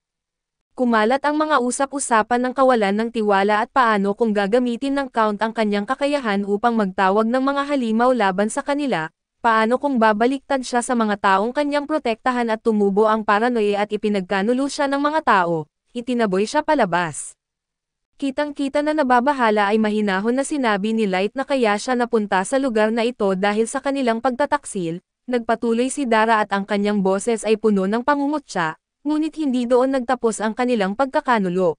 Kumalat ang mga usap-usapan ng kawalan ng tiwala at paano kung gagamitin ng Count ang kanyang kakayahan upang magtawag ng mga halimaw laban sa kanila, paano kung babaliktad siya sa mga taong kanyang protektahan at tumubo ang paranoia at ipinagkanulo siya ng mga tao, itinaboy siya palabas. Kitang-kita na nababahala ay mahinahon na sinabi ni Light na kaya siya napunta sa lugar na ito dahil sa kanilang pagtataksil, nagpatuloy si Dara at ang kanyang boses ay puno ng pangungutya, ngunit hindi doon nagtapos ang kanilang pagkakanulo.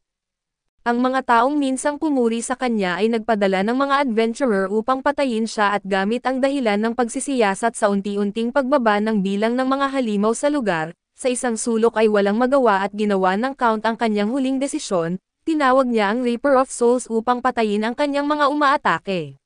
Ang mga taong minsang pumuri sa kanya ay nagpadala ng mga adventurer upang patayin siya at gamit ang dahilan ng pagsisiyasat sa unti-unting pagbaba ng bilang ng mga halimaw sa lugar, sa isang sulok ay walang magawa at ginawa ng Count ang kanyang huling desisyon. Tinawag niya ang Reaper of Souls upang patayin ang kanyang mga umaatake.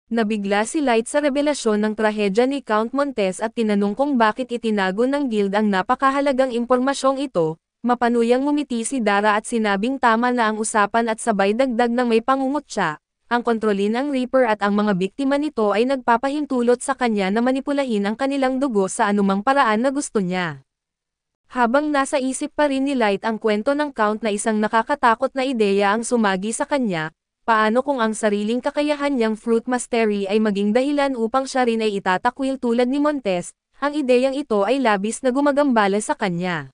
Nabigla si Light sa revelasyon ng trahedya ni Count Montes at tinanong kung bakit itinago ng guild ang napakahalagang impormasyong ito, mapanuyang ngumiti si Dara at sinabing tama na ang usapan at sabay dagdag ng may pangungutya, ang kontrolin ng Reaper at ang mga biktima nito ay nagpapahintulot sa kanya na manipulahin ang kanilang dugo sa anumang paraan na gusto niya. Habang nasa isip pa rin ni Light ang kwento ng Count na isang nakakatakot na ideya ang sumagi sa kanya, paano kung ang sariling kakayahan niyang fruit mastery ay maging dahilan upang siya rin ay itatakwil tulad ni Montes, ang ideyang ito ay labis na gumagambala sa kanya.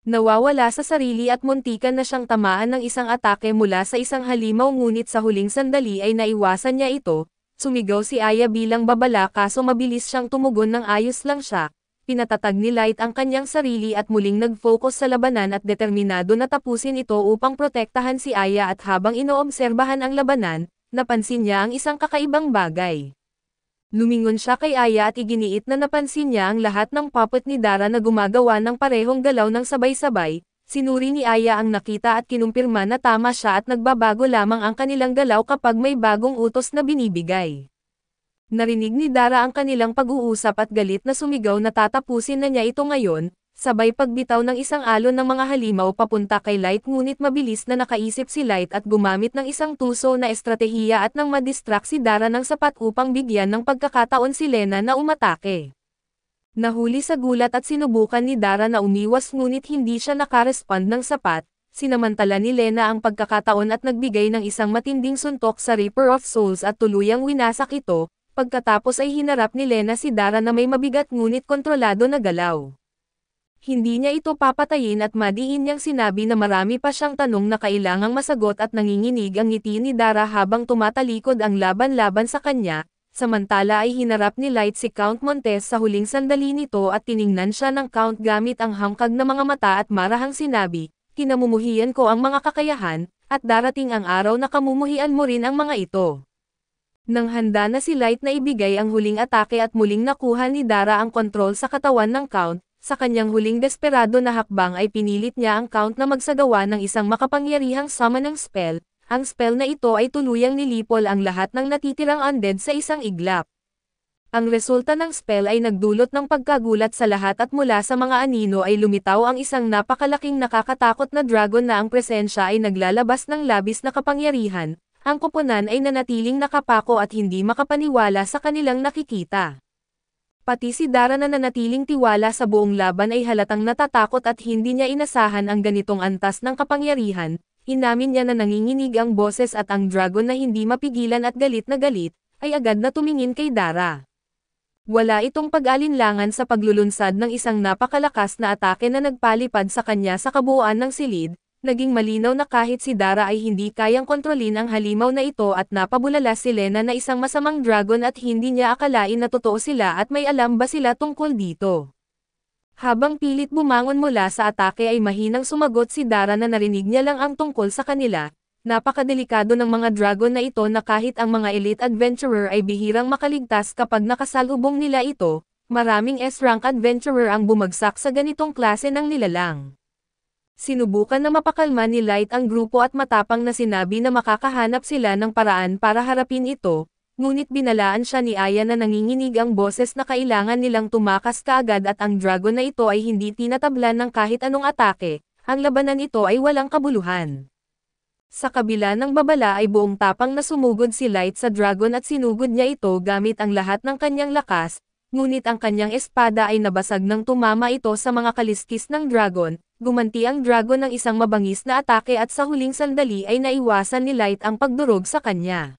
Nawawala sa sarili at muntikan na siyang tamaan ng isang atake mula sa isang halimaw ngunit sa huling sandali ay naiwasan niya ito, sumigaw si Aya bilang babala kaso mabilis siyang tumugon ng ayos lang siya. Pinatatag ni Light ang kanyang sarili at muling nag-focus sa labanan at determinado na tapusin ito upang protektahan si Aya at habang inoobserbahan ang labanan, napansin niya ang isang kakaibang bagay. Lumingon siya kay Aya at iginiit na napansin niya ang lahat ng puppet ni Dara na gumagawa ng parehong galaw ng sabay-sabay, sinuri ni Aya ang nakita at kinumpirma na tama siya at nagbabago lamang ang kanilang galaw kapag may bagong utos na binibigay. Narinig ni Dara ang kanilang pag-uusap at galit na sumigaw na tatapusin na niya ito ngayon, sabay pagbitaw ng isang alon ng mga halimaw papunta kay Light ngunit mabilis na nakaisip si Light at gumamit ng isang tuso na estratehiya at nang madistract si Dara ng sapat upang bigyan ng pagkakataon si Lena na umatake. Nahuli sa gulat at sinubukan ni Dara na umiwas ngunit hindi siya nakarespond ng sapat, sinamantala ni Lena ang pagkakataon at nagbigay ng isang matinding suntok sa Reaper of Souls at tuluyang winasak ito. Pagkatapos ay hinarap ni Lena si Dara na may mabigat ngunit kontrolado na galaw. Hindi niya ito papatayin at madiin niyang sinabi na marami pa siyang tanong na kailangang masagot at nanginginig ang ngiti ni Dara habang tumatalikod ang laban-laban sa kanya, samantala ay hinarap ni Light si Count Montes sa huling sandali nito at tiningnan siya ng Count gamit ang hangkag na mga mata at marahang sinabi, "Kinamumuhian ko ang mga kakayahan, at darating ang araw na kamumuhian mo rin ang mga ito." Nang handa na si Light na ibigay ang huling atake at muling nakuha ni Dara ang kontrol sa katawan ng Count, sa kanyang huling desperado na hakbang ay pinilit niya ang Count na magsagawa ng isang makapangyarihang summoning spell. Ang spell na ito ay tuluyang nilipol ang lahat ng natitirang undead sa isang iglap. Ang resulta ng spell ay nagdulot ng pagkagulat sa lahat at mula sa mga anino ay lumitaw ang isang napakalaking nakakatakot na dragon na ang presensya ay naglalabas ng labis na kapangyarihan. Ang koponan ay nanatiling nakapako at hindi makapaniwala sa kanilang nakikita. Pati si Dara na nanatiling tiwala sa buong laban ay halatang natatakot at hindi niya inasahan ang ganitong antas ng kapangyarihan. Inamin niya na nanginginig ang boses at ang dragon na hindi mapigilan at galit, ay agad na tumingin kay Dara. Wala itong pag-alinlangan sa paglulunsad ng isang napakalakas na atake na nagpalipad sa kanya sa kabuuan ng silid. Naging malinaw na kahit si Dara ay hindi kayang kontrolin ang halimaw na ito at napabulala si Lena na isang masamang dragon at hindi niya akalain na totoo sila at may alam ba sila tungkol dito. Habang pilit bumangon mula sa atake ay mahinang sumagot si Dara na narinig niya lang ang tungkol sa kanila. Napakadelikado ng mga dragon na ito na kahit ang mga elite adventurer ay bihirang makaligtas kapag nakasalubong nila ito, maraming S-rank adventurer ang bumagsak sa ganitong klase ng nilalang. Sinubukan na mapakalma ni Light ang grupo at matapang na sinabi na makakahanap sila ng paraan para harapin ito. Ngunit binalaan siya ni Aya na nanginginig ang boses na kailangan nilang tumakas kaagad at ang dragon na ito ay hindi tinatablan ng kahit anong atake, ang labanan ito ay walang kabuluhan. Sa kabila ng babala ay buong tapang na sumugod si Light sa dragon at sinugod niya ito gamit ang lahat ng kanyang lakas, ngunit ang kanyang espada ay nabasag nang tumama ito sa mga kaliskis ng dragon, gumanti ang dragon ng isang mabangis na atake at sa huling sandali ay naiwasan ni Light ang pagdurog sa kanya.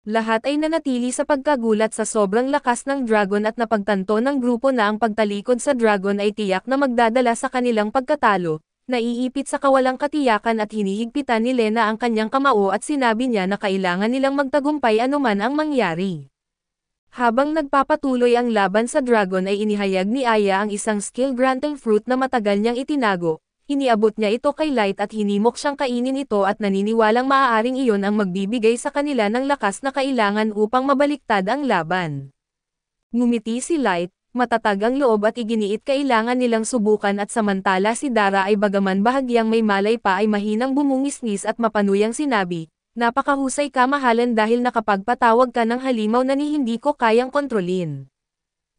Lahat ay nanatili sa pagkagulat sa sobrang lakas ng dragon at napagtanto ng grupo na ang pagtalikod sa dragon ay tiyak na magdadala sa kanilang pagkatalo. Naiipit sa kawalang katiyakan at hinihigpitan ni Lena ang kanyang kamao at sinabi niya na kailangan nilang magtagumpay anuman ang mangyari. Habang nagpapatuloy ang laban sa dragon ay inihayag ni Aya ang isang skill-granting fruit na matagal niyang itinago. Iniabot niya ito kay Light at hinimok siyang kainin ito at naniniwalang maaaring iyon ang magbibigay sa kanila ng lakas na kailangan upang mabaliktad ang laban. Ngumiti si Light, matatag ang loob at iginiit kailangan nilang subukan at samantala si Dara ay bagaman bahagyang may malay pa ay mahinang bumungisnis at mapanuyang sinabi, "Napakahusay ka mahalan dahil nakapagpatawag ka ng halimaw na hindi ko kayang kontrolin."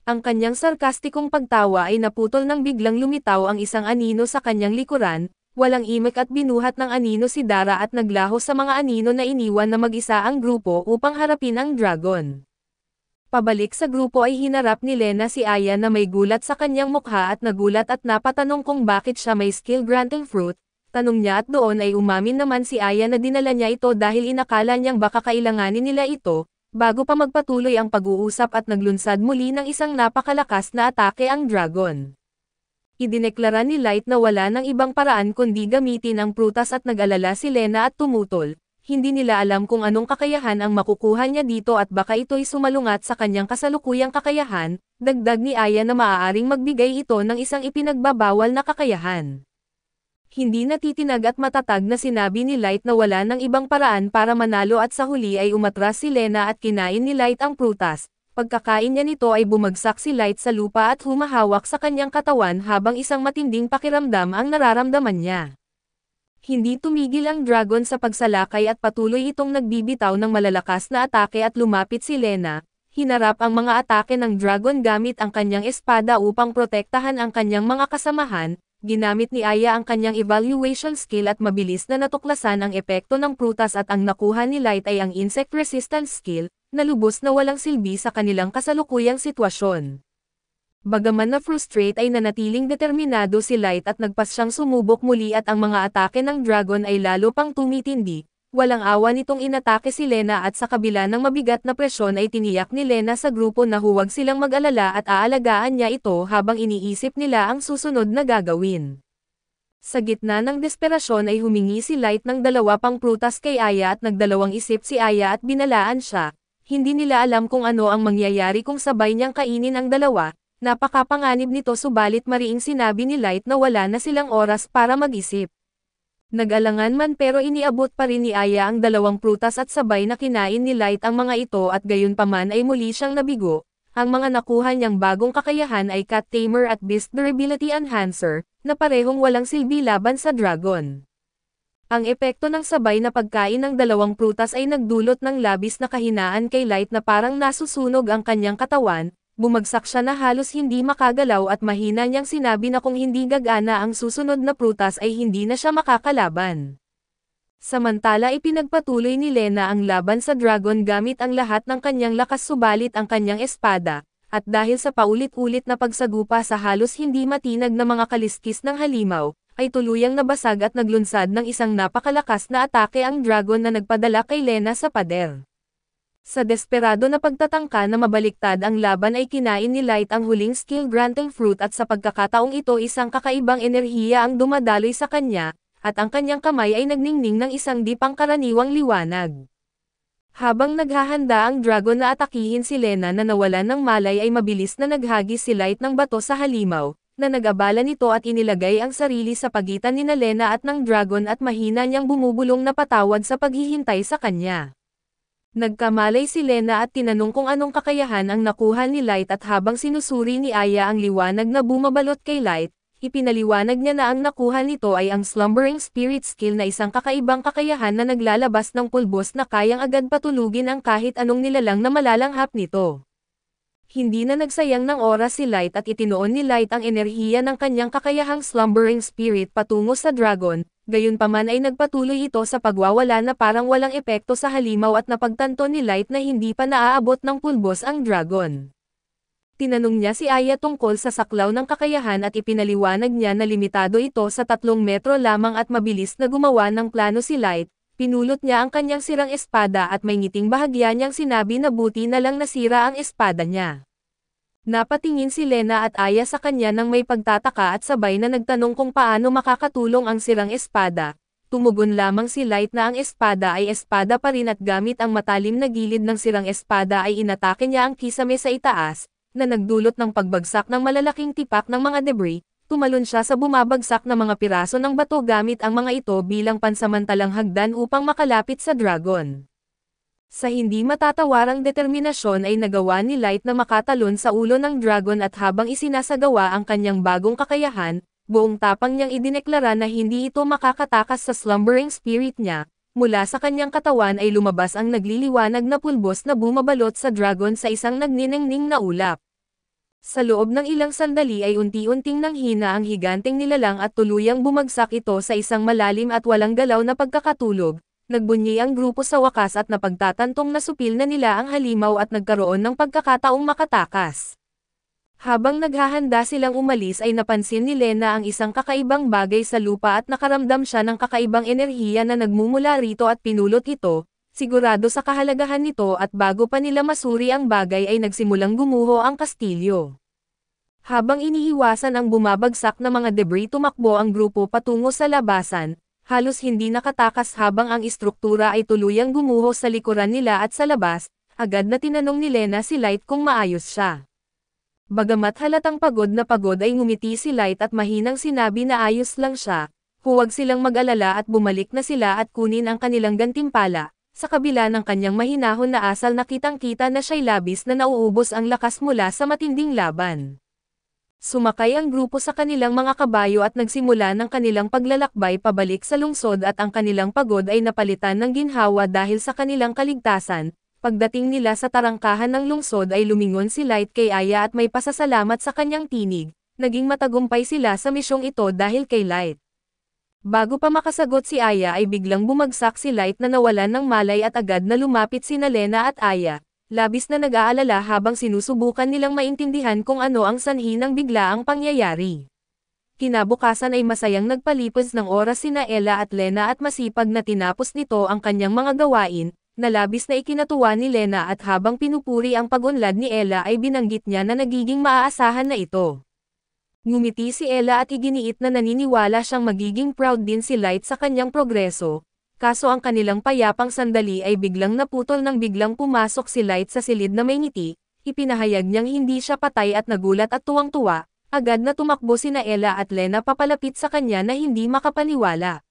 Ang kanyang sarkastikong pagtawa ay naputol nang biglang lumitaw ang isang anino sa kanyang likuran, walang imik at binuhat ng anino si Dara at naglaho sa mga anino na iniwan na mag-isa ang grupo upang harapin ang dragon. Pabalik sa grupo ay hinarap ni Lena si Aya na may gulat sa kanyang mukha at nagulat at napatanong kung bakit siya may skill-granting fruit. Tanong niya at doon ay umamin naman si Aya na dinala niya ito dahil inakala niyang baka kailanganin nila ito. Bago pa magpatuloy ang pag-uusap at naglunsad muli ng isang napakalakas na atake ang dragon. Idineklara ni Light na wala ng ibang paraan kundi gamitin ang prutas at nag-alala si Lena at tumutol. Hindi nila alam kung anong kakayahan ang makukuha niya dito at baka ito'y sumalungat sa kanyang kasalukuyang kakayahan, dagdag ni Aya na maaaring magbigay ito ng isang ipinagbabawal na kakayahan. Hindi natitinag at matatag na sinabi ni Light na wala ng ibang paraan para manalo at sa huli ay umatras si Lena at kinain ni Light ang prutas. Pagkakain niya nito ay bumagsak si Light sa lupa at humahawak sa kanyang katawan habang isang matinding pakiramdam ang nararamdaman niya. Hindi tumigil ang dragon sa pagsalakay at patuloy itong nagbibitaw ng malalakas na atake at lumapit si Lena. Hinarap ang mga atake ng dragon gamit ang kanyang espada upang protektahan ang kanyang mga kasamahan. Ginamit ni Aya ang kanyang evaluation skill at mabilis na natuklasan ang epekto ng prutas at ang nakuha ni Light ay ang insect resistance skill, na lubos na walang silbi sa kanilang kasalukuyang sitwasyon. Bagaman na frustrate ay nanatiling determinado si Light at nagpas siyang sumubok muli at ang mga atake ng dragon ay lalo pang tumitindi. Walang awa nitong inatake si Lena at sa kabila ng mabigat na presyon ay tiniyak ni Lena sa grupo na huwag silang mag-alala at aalagaan niya ito habang iniisip nila ang susunod na gagawin. Sa gitna ng desperasyon ay humingi si Light ng 2 pang prutas kay Aya at nagdalawang isip si Aya at binalaan siya. Hindi nila alam kung ano ang mangyayari kung sabay niyang kainin ang 2, napakapanganib nito subalit mariing sinabi ni Light na wala na silang oras para mag-isip. Nag-alangan man pero iniabot pa rin ni Aya ang 2 prutas at sabay na kinain ni Light ang mga ito at gayunpaman ay muli siyang nabigo. Ang mga nakuha niyang bagong kakayahan ay Cat Tamer at Beast Durability Enhancer, na parehong walang silbi laban sa dragon. Ang epekto ng sabay na pagkain ng 2 prutas ay nagdulot ng labis na kahinaan kay Light na parang nasusunog ang kanyang katawan. Bumagsak siya na halos hindi makagalaw at mahina niyang sinabi na kung hindi gagana ang susunod na prutas ay hindi na siya makakalaban. Samantala ipinagpatuloy ni Lena ang laban sa dragon gamit ang lahat ng kanyang lakas subalit ang kanyang espada, at dahil sa paulit-ulit na pagsagupa sa halos hindi matinag na mga kaliskis ng halimaw, ay tuluyang nabasag at naglunsad ng isang napakalakas na atake ang dragon na nagpadala kay Lena sa pader. Sa desperado na pagtatangka na mabaliktad ang laban ay kinain ni Light ang huling skill-granting fruit at sa pagkakataong ito isang kakaibang enerhiya ang dumadaloy sa kanya, at ang kanyang kamay ay nagningning ng isang di pangkaraniwang liwanag. Habang naghahanda ang dragon na atakihin si Lena na nawalan ng malay ay mabilis na naghagis si Light ng bato sa halimaw, na nag-abala nito at inilagay ang sarili sa pagitan ni Lena at ng dragon at mahina niyang bumubulong na patawad sa paghihintay sa kanya. Nagkamalay si Lena at tinanong kung anong kakayahan ang nakuha ni Light at habang sinusuri ni Aya ang liwanag na bumabalot kay Light, ipinaliwanag niya na ang nakuha nito ay ang Slumbering Spirit Skill na isang kakaibang kakayahan na naglalabas ng pulbos na kayang agad patulugin ang kahit anong nilalang na malalanghap nito. Hindi na nagsayang ng oras si Light at itinuon ni Light ang enerhiya ng kanyang kakayahang Slumbering Spirit patungo sa dragon. Gayunpaman ay nagpatuloy ito sa pagwawala na parang walang epekto sa halimaw at napagtanto ni Light na hindi pa naaabot ng pulbos ang dragon. Tinanong niya si Aya tungkol sa saklaw ng kakayahan at ipinaliwanag niya na limitado ito sa 3 metro lamang at mabilis na gumawa ng plano si Light. Pinulot niya ang kanyang sirang espada at may ngiting bahagya niyang sinabi na buti na lang nasira ang espada niya. Napatingin si Lena at Aya sa kanya nang may pagtataka at sabay na nagtanong kung paano makakatulong ang sirang espada. Tumugon lamang si Light na ang espada ay espada pa rin at gamit ang matalim na gilid ng sirang espada ay inatake niya ang kisame sa itaas, na nagdulot ng pagbagsak ng malalaking tipak ng mga debris. Tumalon siya sa bumabagsak na mga piraso ng bato gamit ang mga ito bilang pansamantalang hagdan upang makalapit sa dragon. Sa hindi matatawarang determinasyon ay nagawa ni Light na makatalon sa ulo ng dragon at habang isinasagawa ang kanyang bagong kakayahan, buong tapang niyang idineklara na hindi ito makakatakas sa slumbering spirit niya. Mula sa kanyang katawan ay lumabas ang nagliliwanag na pulbos na bumabalot sa dragon sa isang nagniningning na ulap. Sa loob ng ilang sandali ay unti-unting nanghina ang higanteng nilalang at tuluyang bumagsak ito sa isang malalim at walang galaw na pagkakatulog. Nagbunyi ang grupo sa wakas at napagtatantong nasupil na nila ang halimaw at nagkaroon ng pagkakataong makatakas. Habang naghahanda silang umalis ay napansin ni Lena ang isang kakaibang bagay sa lupa at nakaramdam siya ng kakaibang enerhiya na nagmumula rito at pinulot ito, sigurado sa kahalagahan nito at bago pa nila masuri ang bagay ay nagsimulang gumuho ang kastilyo. Habang iniiwasan ang bumabagsak na mga debris tumakbo ang grupo patungo sa labasan, halos hindi nakatakas habang ang istruktura ay tuluyang gumuho sa likuran nila at sa labas, agad na tinanong ni Lena si Light kung maayos siya. Bagamat halatang pagod ay ngumiti si Light at mahinang sinabi na ayos lang siya, huwag silang mag-alala at bumalik na sila at kunin ang kanilang gantimpala. Sa kabila ng kanyang mahinahon na asal nakitang-kita na siya'y labis na nauubos ang lakas mula sa matinding laban. Sumakay ang grupo sa kanilang mga kabayo at nagsimula ng kanilang paglalakbay pabalik sa lungsod at ang kanilang pagod ay napalitan ng ginhawa dahil sa kanilang kaligtasan. Pagdating nila sa tarangkahan ng lungsod ay lumingon si Light kay Aya at may pasasalamat sa kanyang tinig. Naging matagumpay sila sa misyong ito dahil kay Light. Bago pa makasagot si Aya ay biglang bumagsak si Light na nawalan ng malay at agad na lumapit sina Lena at Aya. Labis na nag-aalala habang sinusubukan nilang maintindihan kung ano ang sanhi ng biglaang pangyayari. Kinabukasan ay masayang nagpalipas ng oras sina Ella at Lena at masipag na tinapos nito ang kanyang mga gawain, na labis na ikinatuwa ni Lena at habang pinupuri ang pag-unlad ni Ella ay binanggit niya na nagiging maaasahan na ito. Ngumiti si Ella at iginiit na naniniwala siyang magiging proud din si Light sa kanyang progreso, kaso ang kanilang payapang sandali ay biglang naputol nang biglang pumasok si Light sa silid na may ngiti, ipinahayag niyang hindi siya patay at nagulat at tuwang-tuwa. Agad na tumakbo sina Ella at Lena papalapit sa kanya na hindi makapaniwala.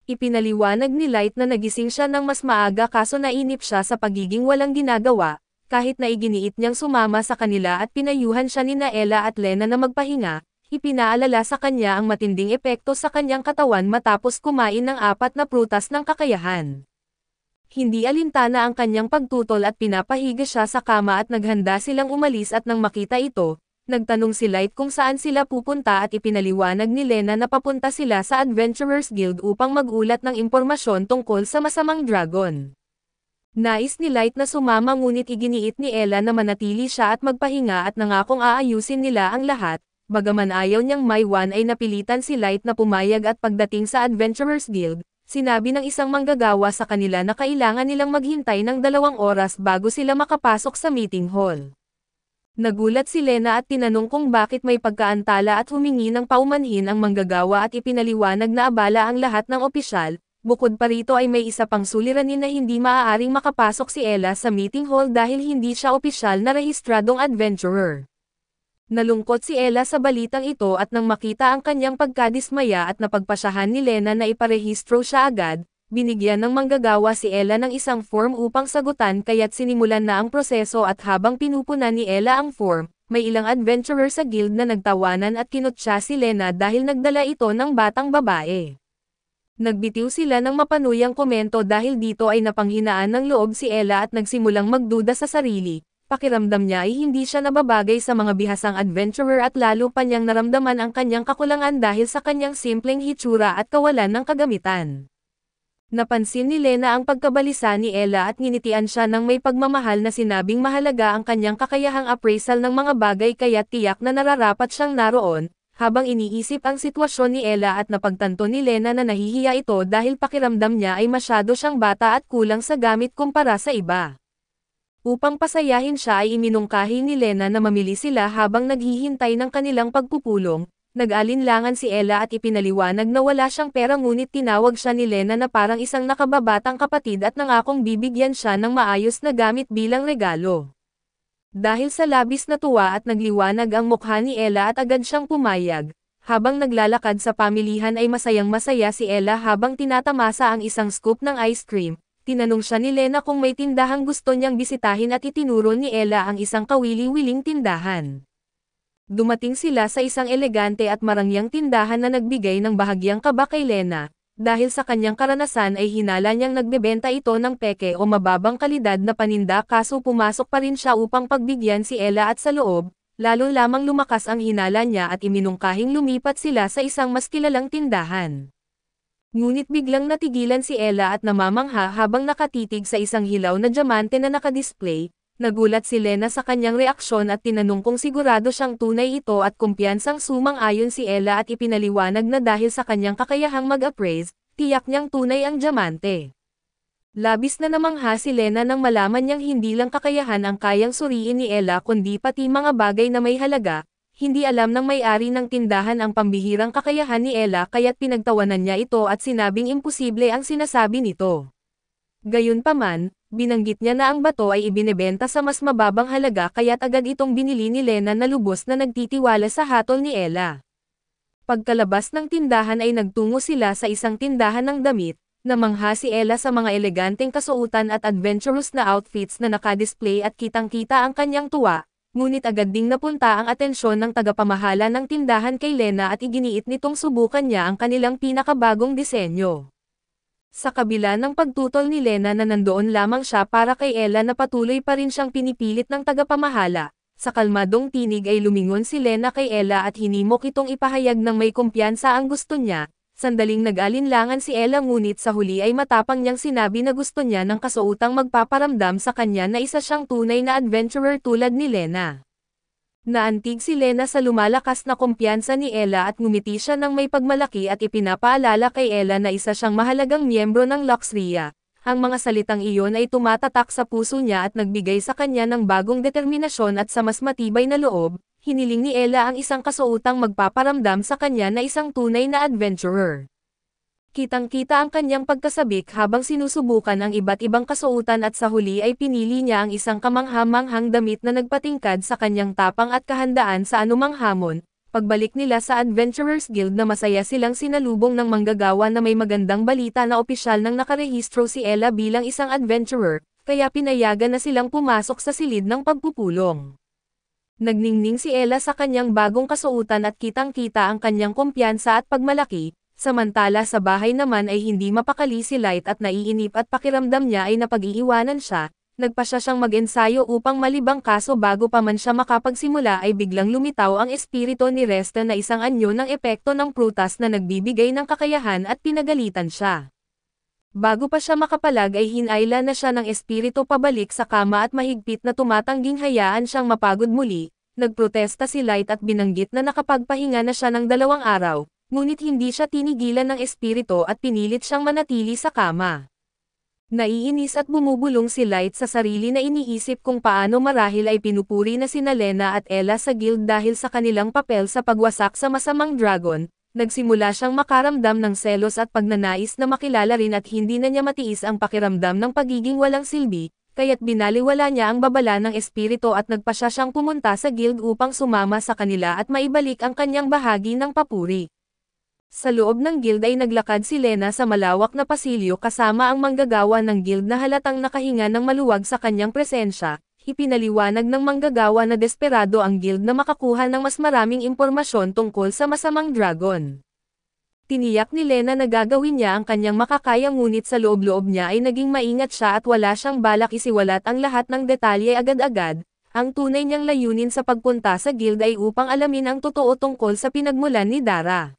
Ipinaliwanag ni Light na nagising siya ng mas maaga kaso nainip siya sa pagiging walang ginagawa, kahit na iginiit niyang sumama sa kanila at pinayuhan siya nina Ella at Lena na magpahinga, ipinaalala sa kanya ang matinding epekto sa kanyang katawan matapos kumain ng 4 na prutas ng kakayahan. Hindi alintana ang kanyang pagtutol at pinapahiga siya sa kama at naghanda silang umalis at nang makita ito, nagtanong si Light kung saan sila pupunta at ipinaliwanag ni Lena na papunta sila sa Adventurers Guild upang magulat ng impormasyon tungkol sa masamang dragon. Nais ni Light na sumama ngunit iginiit ni Ella na manatili siya at magpahinga at nangakong aayusin nila ang lahat, bagaman ayaw niyang maiwan ay napilitan si Light na pumayag at pagdating sa Adventurers Guild, sinabi ng isang manggagawa sa kanila na kailangan nilang maghintay ng 2 oras bago sila makapasok sa meeting hall. Nagulat si Lena at tinanong kung bakit may pagkaantala at humingi ng paumanhin ang manggagawa at ipinaliwanag na abala ang lahat ng opisyal, bukod pa rito ay may isa pang suliranin na hindi maaaring makapasok si Ella sa meeting hall dahil hindi siya opisyal na rehistradong adventurer. Nalungkot si Ella sa balitang ito at nang makita ang kanyang pagkadismaya at napagpasyahan ni Lena na iparehistro siya agad, binigyan ng manggagawa si Ella ng isang form upang sagutan kaya't sinimulan na ang proseso at habang pinupunan ni Ella ang form, may ilang adventurer sa guild na nagtawanan at kinutya si Lena dahil nagdala ito ng batang babae. Nagbitiw sila ng mapanuyang komento dahil dito ay napanghinaan ng loob si Ella at nagsimulang magduda sa sarili. Pakiramdam niya ay hindi siya nababagay sa mga bihasang adventurer at lalo pa niyang naramdaman ang kanyang kakulangan dahil sa kanyang simpleng hitsura at kawalan ng kagamitan. Napansin ni Lena ang pagkabalisa ni Ella at nginitian siya ng may pagmamahal na sinabing mahalaga ang kanyang kakayahang appraisal ng mga bagay kaya tiyak na nararapat siyang naroon, habang iniisip ang sitwasyon ni Ella at napagtanto ni Lena na nahihiya ito dahil pakiramdam niya ay masyado siyang bata at kulang sa gamit kumpara sa iba. Upang pasayahin siya ay iminungkahi ni Lena na mamili sila habang naghihintay ng kanilang pagpupulong. Nag-alinlangan si Ella at ipinaliwanag na wala siyang pera ngunit tinawag siya ni Lena na parang isang nakababatang kapatid at nangakong bibigyan siya ng maayos na gamit bilang regalo. Dahil sa labis na tuwa at nagliwanag ang mukha ni Ella at agad siyang pumayag, habang naglalakad sa pamilihan ay masayang-masaya si Ella habang tinatamasa ang isang scoop ng ice cream. Tinanong siya ni Lena kung may tindahang gusto niyang bisitahin at itinuro ni Ella ang isang kawili-wiling tindahan. Dumating sila sa isang elegante at marangyang tindahan na nagbigay ng bahagyang kaba kay Lena, dahil sa kanyang karanasan ay hinala niyang nagbebenta ito ng peke o mababang kalidad na paninda kaso pumasok pa rin siya upang pagbigyan si Ella at sa loob, lalo lamang lumakas ang hinala niya at iminungkahing lumipat sila sa isang mas kilalang tindahan. Ngunit biglang natigilan si Ella at namamangha habang nakatitig sa isang hilaw na diamante na nakadisplay. Nagulat si Lena sa kanyang reaksyon at tinanong kung sigurado siyang tunay ito at kumpiyansang sumang-ayon si Ella at ipinaliwanag na dahil sa kanyang kakayahang mag-appraise, tiyak niyang tunay ang diamante. Labis na namangha si Lena nang malaman niyang hindi lang kakayahan ang kayang suriin ni Ella kundi pati mga bagay na may halaga, hindi alam ng may-ari ng tindahan ang pambihirang kakayahan ni Ella kaya't pinagtawanan niya ito at sinabing imposible ang sinasabi nito. Gayunpaman, binanggit niya na ang bato ay ibinebenta sa mas mababang halaga kaya't agad itong binili ni Lena na lubos na nagtitiwala sa hatol ni Ella. Pagkalabas ng tindahan ay nagtungo sila sa isang tindahan ng damit, namangha si Ella sa mga eleganteng kasuotan at adventurous na outfits na nakadisplay at kitang-kita ang kanyang tuwa, ngunit agad ding napunta ang atensyon ng tagapamahala ng tindahan kay Lena at iginiit nitong subukan niya ang kanilang pinakabagong disenyo. Sa kabila ng pagtutol ni Lena na nandoon lamang siya para kay Ella na patuloy pa rin siyang pinipilit ng tagapamahala, sa kalmadong tinig ay lumingon si Lena kay Ella at hinimok itong ipahayag ng may kumpiyansa ang gusto niya, sandaling nag-alinlangan si Ella ngunit sa huli ay matapang niyang sinabi na gusto niya ng kasuotang magpaparamdam sa kanya na isa siyang tunay na adventurer tulad ni Lena. Naantig si Lena sa lumalakas na kumpiyansa ni Ella at ngumiti siya ng may pagmalaki at ipinapaalala kay Ella na isa siyang mahalagang miyembro ng Luxria. Ang mga salitang iyon ay tumatatak sa puso niya at nagbigay sa kanya ng bagong determinasyon at sa mas matibay na loob. Hiniling ni Ella ang isang kasuotang magpaparamdam sa kanya na isang tunay na adventurer. Kitang-kita ang kanyang pagkasabik habang sinusubukan ang iba't ibang kasuotan at sa huli ay pinili niya ang isang kamangha-manghang damit na nagpatingkad sa kanyang tapang at kahandaan sa anumang hamon. Pagbalik nila sa Adventurers Guild na masaya silang sinalubong ng manggagawa na may magandang balita na opisyal nang nakarehistro si Ella bilang isang adventurer, kaya pinayagan na silang pumasok sa silid ng pagpupulong. Nagningning si Ella sa kanyang bagong kasuotan at kitang-kita ang kanyang kumpiyansa at pagmalaki. Samantala sa bahay naman ay hindi mapakali si Light at naiinip at pakiramdam niya ay napag-iiwanan siya. Nagpasya siyang mag-ensayo upang malibang kaso bago pa man siya makapagsimula ay biglang lumitaw ang espiritu ni Resta na isang anyo ng epekto ng prutas na nagbibigay ng kakayahan at pinagalitan siya. Bago pa siya makapalag ay hinayla na siya ng espiritu pabalik sa kama at mahigpit na tumatangging hayaan siyang mapagod muli. Nagprotesta si Light at binanggit na nakapagpahinga na siya ng 2 araw. Ngunit hindi siya tinigilan ng espiritu at pinilit siyang manatili sa kama. Naiinis at bumubulong si Light sa sarili na iniisip kung paano marahil ay pinupuri na sina Lena at Ella sa guild dahil sa kanilang papel sa pagwasak sa masamang dragon. Nagsimula siyang makaramdam ng selos at pagnanais na makilala rin at hindi na niya matiis ang pakiramdam ng pagiging walang silbi, kaya't binaliwala niya ang babala ng espiritu at nagpasya siyang pumunta sa guild upang sumama sa kanila at maibalik ang kanyang bahagi ng papuri. Sa loob ng guild ay naglakad si Lena sa malawak na pasilyo kasama ang manggagawa ng guild na halatang nakahinga ng maluwag sa kanyang presensya. Ipinaliwanag ng manggagawa na desperado ang guild na makakuha ng mas maraming impormasyon tungkol sa masamang dragon. Tiniyak ni Lena na gagawin niya ang kanyang makakaya ngunit sa loob-loob niya ay naging maingat siya at wala siyang balak isiwalat ang lahat ng detalye agad-agad. Ang tunay niyang layunin sa pagpunta sa guild ay upang alamin ang totoo tungkol sa pinagmulan ni Dara.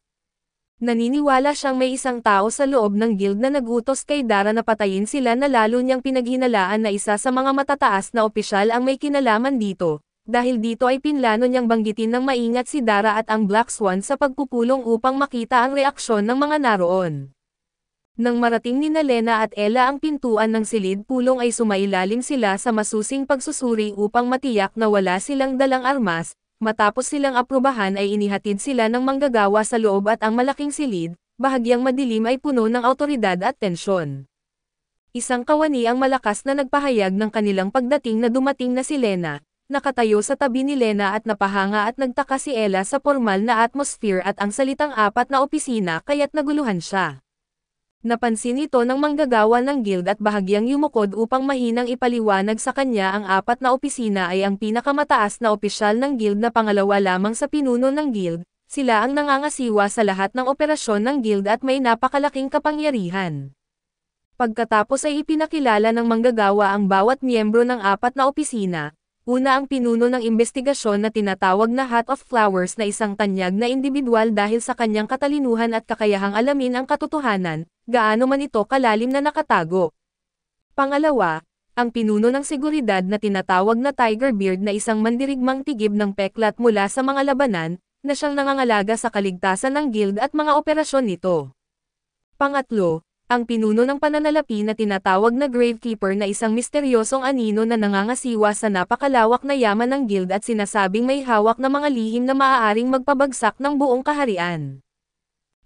Naniniwala siyang may isang tao sa loob ng guild na nagutos kay Dara na patayin sila na lalo niyang pinaghinalaan na isa sa mga matataas na opisyal ang may kinalaman dito. Dahil dito ay pinlano niyang banggitin ng maingat si Dara at ang Black Swan sa pagpupulong upang makita ang reaksyon ng mga naroon. Nang marating ni Lena at Ella ang pintuan ng silid pulong ay sumailalim sila sa masusing pagsusuri upang matiyak na wala silang dalang armas. Matapos silang aprubahan ay inihatid sila ng manggagawa sa loob at ang malaking silid, bahagyang madilim ay puno ng awtoridad at tensyon. Isang kawani ang malakas na nagpahayag ng kanilang pagdating na dumating na si Lena, nakatayo sa tabi ni Lena at napahanga at nagtaka si Ella sa formal na atmosphere at ang salitang 4 na opisina kaya't naguluhan siya. Napansin ito ng manggagawa ng guild at bahagyang yumukod upang mahinang ipaliwanag sa kanya ang 4 na opisina ay ang pinakamataas na opisyal ng guild na pangalawa lamang sa pinuno ng guild, sila ang nangangasiwa sa lahat ng operasyon ng guild at may napakalaking kapangyarihan. Pagkatapos ay ipinakilala ng manggagawa ang bawat miyembro ng 4 na opisina. Una ang pinuno ng investigasyon na tinatawag na Hat of Flowers na isang tanyag na indibidwal dahil sa kanyang katalinuhan at kakayahang alamin ang katotohanan, gaano man ito kalalim na nakatago. Pangalawa, ang pinuno ng seguridad na tinatawag na Tiger Beard na isang mandirigmang tigib ng peklat mula sa mga labanan, na siyang nangangalaga sa kaligtasan ng guild at mga operasyon nito. Pangatlo, ang pinuno ng pananalapi na tinatawag na Gravekeeper na isang misteryosong anino na nangangasiwa sa napakalawak na yaman ng guild at sinasabing may hawak na mga lihim na maaaring magpabagsak ng buong kaharian.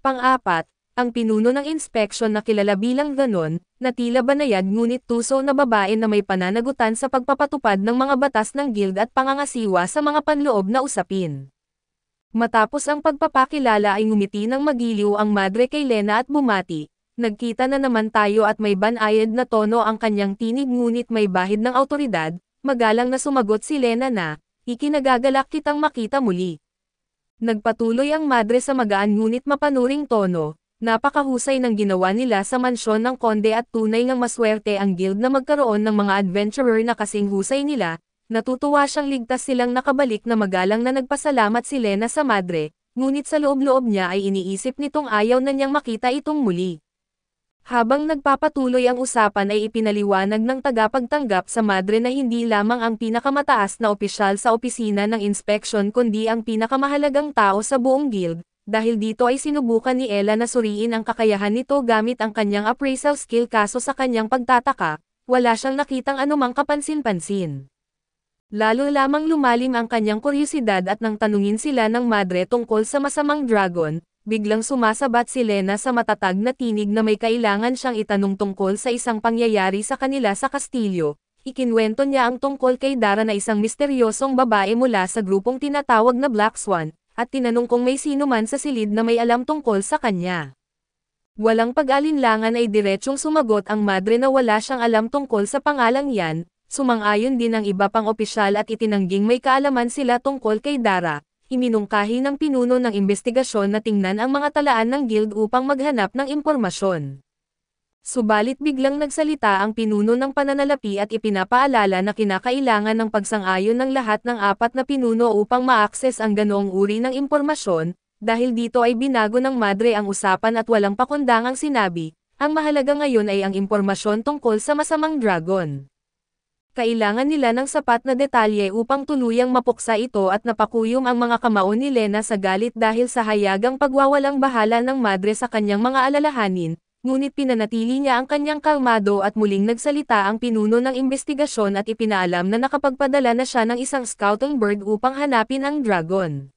Pang-apat, ang pinuno ng inspection na kilala bilang Ganon, na tila banayad ngunit tuso na babae na may pananagutan sa pagpapatupad ng mga batas ng guild at pangangasiwa sa mga panloob na usapin. Matapos ang pagpapakilala ay ngumiti ng magiliw ang madre kay Lena at bumati. Nagkita na naman tayo at may banayad na tono ang kanyang tinig ngunit may bahid ng awtoridad, magalang na sumagot si Lena na, ikinagagalak kitang makita muli. Nagpatuloy ang madre sa magaan ngunit mapanuring tono, napakahusay ng ginawa nila sa mansyon ng konde at tunay ngang maswerte ang guild na magkaroon ng mga adventurer na kasing husay nila, natutuwa siyang ligtas silang nakabalik na magalang na nagpasalamat si Lena sa madre, ngunit sa loob-loob niya ay iniisip nitong ayaw na niyang makita itong muli. Habang nagpapatuloy ang usapan ay ipinaliwanag ng tagapagtanggap sa madre na hindi lamang ang pinakamataas na opisyal sa opisina ng inspeksyon kundi ang pinakamahalagang tao sa buong guild, dahil dito ay sinubukan ni Ella na suriin ang kakayahan nito gamit ang kanyang appraisal skill kaso sa kanyang pagtataka, wala siyang nakitang anumang kapansin-pansin. Lalo lamang lumalim ang kanyang kuryosidad at nang tanungin sila ng madre tungkol sa masamang dragon, biglang sumasabat si Lena sa matatag na tinig na may kailangan siyang itanong tungkol sa isang pangyayari sa kanila sa kastilyo. Ikinwento niya ang tungkol kay Dara na isang misteryosong babae mula sa grupong tinatawag na Black Swan, at tinanong kung may sino man sa silid na may alam tungkol sa kanya. Walang pag-alinlangan ay diretsyong sumagot ang madre na wala siyang alam tungkol sa pangalang yan. Sumang-ayon din ang iba pang opisyal at itinangging may kaalaman sila tungkol kay Dara. Iminungkahi ng pinuno ng investigasyon na tingnan ang mga talaan ng guild upang maghanap ng impormasyon. Subalit biglang nagsalita ang pinuno ng pananalapi at ipinapaalala na kinakailangan ng pagsang-ayon ng lahat ng apat na pinuno upang ma-access ang ganoong uri ng impormasyon, dahil dito ay binago ng madre ang usapan at walang pakundangang sinabi, ang mahalaga ngayon ay ang impormasyon tungkol sa masamang dragon. Kailangan nila ng sapat na detalye upang tuluyang mapuksa ito at napakuyom ang mga kamao ni Lena sa galit dahil sa hayagang pagwawalang bahala ng madre sa kanyang mga alalahanin, ngunit pinanatili niya ang kanyang kalmado at muling nagsalita ang pinuno ng investigasyon at ipinaalam na nakapagpadala na siya ng isang scouting bird upang hanapin ang dragon.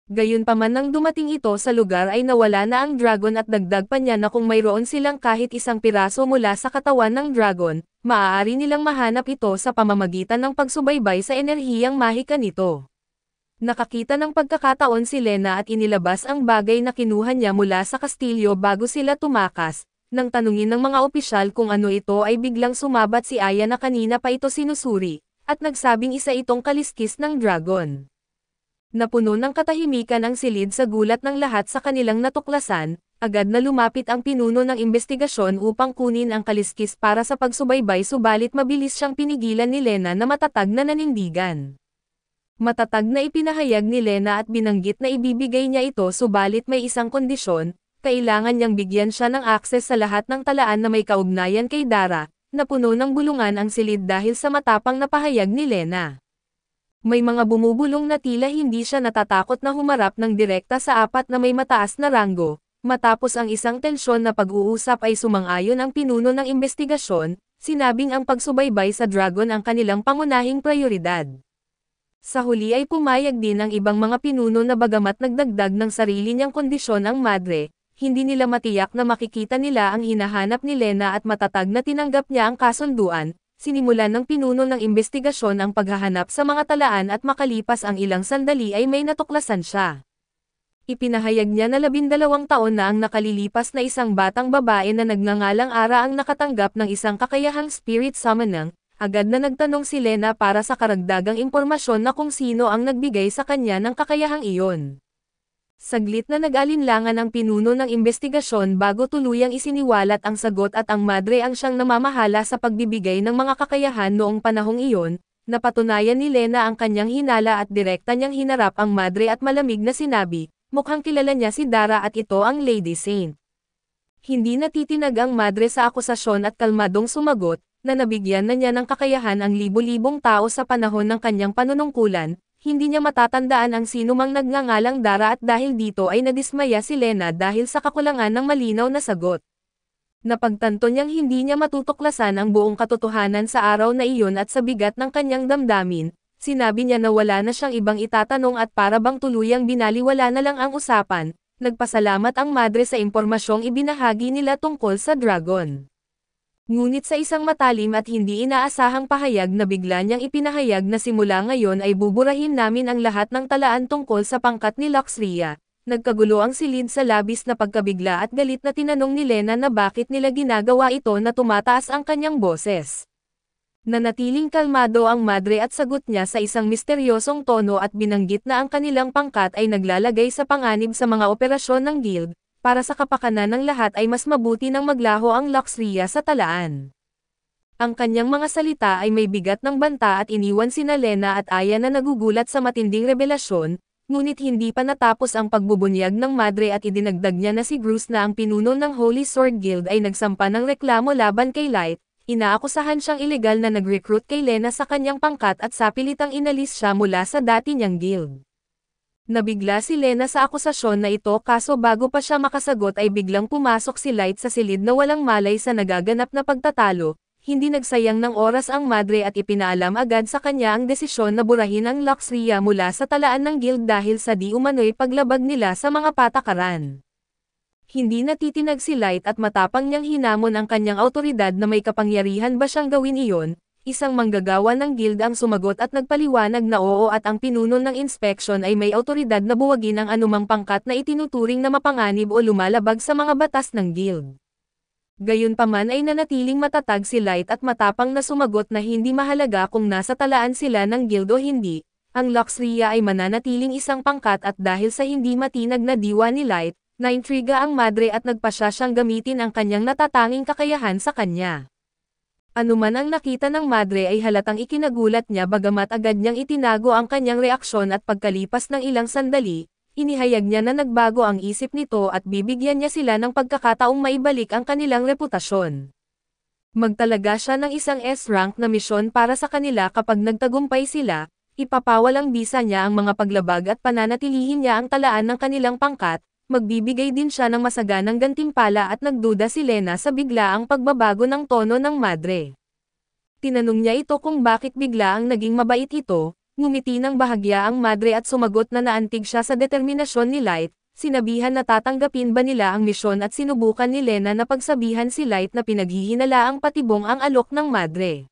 Gayunpaman nang dumating ito sa lugar ay nawala na ang dragon at dagdag pa niya na kung mayroon silang kahit isang piraso mula sa katawan ng dragon, maaari nilang mahanap ito sa pamamagitan ng pagsubaybay sa enerhiyang mahika nito. Nakakita ng pagkakataon si Lena at inilabas ang bagay na kinuha niya mula sa kastilyo bago sila tumakas. Nang tanungin ng mga opisyal kung ano ito ay biglang sumabat si Aya na kanina pa ito sinusuri, at nagsabing isa itong kaliskis ng dragon. Napuno ng katahimikan ang silid sa gulat ng lahat sa kanilang natuklasan, agad na lumapit ang pinuno ng investigasyon upang kunin ang kaliskis para sa pagsubaybay subalit mabilis siyang pinigilan ni Lena na matatag na nanindigan. Matatag na ipinahayag ni Lena at binanggit na ibibigay niya ito subalit may isang kondisyon, kailangan niyang bigyan siya ng akses sa lahat ng talaan na may kaugnayan kay Dara, napuno ng bulungan ang silid dahil sa matapang na pahayag ni Lena. May mga bumubulong na tila hindi siya natatakot na humarap ng direkta sa apat na may mataas na ranggo. Matapos ang isang tensyon na pag-uusap ay sumang-ayon ang pinuno ng investigasyon, sinabing ang pagsubaybay sa dragon ang kanilang pangunahing prioridad. Sa huli ay pumayag din ang ibang mga pinuno na bagamat nagdagdag ng sarili niyang kondisyon ang madre, hindi nila matiyak na makikita nila ang hinahanap ni Lena at matatag na tinanggap niya ang kasunduan. Sinimulan ng pinuno ng investigasyon ang paghahanap sa mga talaan at makalipas ang ilang sandali ay may natuklasan siya. Ipinahayag niya na 12 taon na ang nakalilipas na isang batang babae na nagngangalang Ara ang nakatanggap ng isang kakayahang spirit summoning. Agad na nagtanong si Lena para sa karagdagang impormasyon na kung sino ang nagbigay sa kanya ng kakayahang iyon. Saglit na nag-alinlangan ang pinuno ng investigasyon bago tuluyang isiniwalat ang sagot at ang madre ang siyang namamahala sa pagbibigay ng mga kakayahan noong panahong iyon. Napatunayan ni Lena ang kanyang hinala at direkta niyang hinarap ang madre at malamig na sinabi, mukhang kilala niya si Dara at ito ang Lady Saint. Hindi natitinag ang madre sa akusasyon at kalmadong sumagot, na nabigyan na niya ng kakayahan ang libo-libong tao sa panahon ng kanyang panunungkulan. Hindi niya matatandaan ang sinumang nagngangalang Dara at dahil dito ay nadismaya si Lena dahil sa kakulangan ng malinaw na sagot. Napagtanto niyang hindi niya matutuklasan ang buong katotohanan sa araw na iyon at sa bigat ng kanyang damdamin, sinabi niya na wala na siyang ibang itatanong at para bang tuluyang binaliwala na lang ang usapan, nagpasalamat ang madre sa impormasyong ibinahagi nila tungkol sa dragon. Ngunit sa isang matalim at hindi inaasahang pahayag na bigla niyang ipinahayag na simula ngayon ay buburahin namin ang lahat ng talaan tungkol sa pangkat ni Luxria. Nagkagulo ang silid sa labis na pagkabigla at galit na tinanong ni Lena na bakit nila ginagawa ito na tumataas ang kanyang boses. Nanatiling kalmado ang madre at sagot niya sa isang misteryosong tono at binanggit na ang kanilang pangkat ay naglalagay sa panganib sa mga operasyon ng guild. Para sa kapakanan ng lahat ay mas mabuti nang maglaho ang Luxria sa talaan. Ang kanyang mga salita ay may bigat ng banta at iniwan sina Lena at Aya na nagugulat sa matinding rebelasyon, ngunit hindi pa natapos ang pagbubunyag ng madre at idinagdag niya na si Bruce na ang pinuno ng Holy Sword Guild ay nagsampa ng reklamo laban kay Light. Inaakusahan siyang ilegal na nag-recruit kay Lena sa kanyang pangkat at sapilitang inalis siya mula sa dati niyang guild. Nabigla si Lena sa akusasyon na ito kaso bago pa siya makasagot ay biglang pumasok si Light sa silid na walang malay sa nagaganap na pagtatalo. Hindi nagsayang ng oras ang madre at ipinaalam agad sa kanya ang desisyon na burahin ang Luxria mula sa talaan ng guild dahil sa di umano'y paglabag nila sa mga patakaran. Hindi natitinag si Light at matapang niyang hinamon ang kanyang autoridad na may kapangyarihan ba siyang gawin iyon. Isang manggagawa ng guild ang sumagot at nagpaliwanag na oo at ang pinuno ng inspection ay may autoridad na buwagin ang anumang pangkat na itinuturing na mapanganib o lumalabag sa mga batas ng guild. Gayunpaman ay nanatiling matatag si Light at matapang na sumagot na hindi mahalaga kung nasa talaan sila ng guild o hindi, ang Luxria ay mananatiling isang pangkat at dahil sa hindi matinag na diwa ni Light, naintriga ang madre at nagpasya siyang gamitin ang kanyang natatanging kakayahan sa kanya. Anuman ang nakita ng madre ay halatang ikinagulat niya bagamat agad niyang itinago ang kanyang reaksyon at pagkalipas ng ilang sandali, inihayag niya na nagbago ang isip nito at bibigyan niya sila ng pagkakataong maibalik ang kanilang reputasyon. Magtalaga siya ng isang S-rank na misyon para sa kanila kapag nagtagumpay sila, ipapawalang bisa niya ang mga paglabag at pananatilihin niya ang talaan ng kanilang pangkat, magbibigay din siya ng masaganang gantimpala at nagduda si Lena sa biglaang pagbabago ng tono ng madre. Tinanong niya ito kung bakit biglaang naging mabait ito. Ngumiti ng bahagya ang madre at sumagot na naantig siya sa determinasyon ni Light, sinabihan na tatanggapin ba nila ang misyon at sinubukan ni Lena na pagsabihan si Light na pinaghihinalaang patibong ang alok ng madre.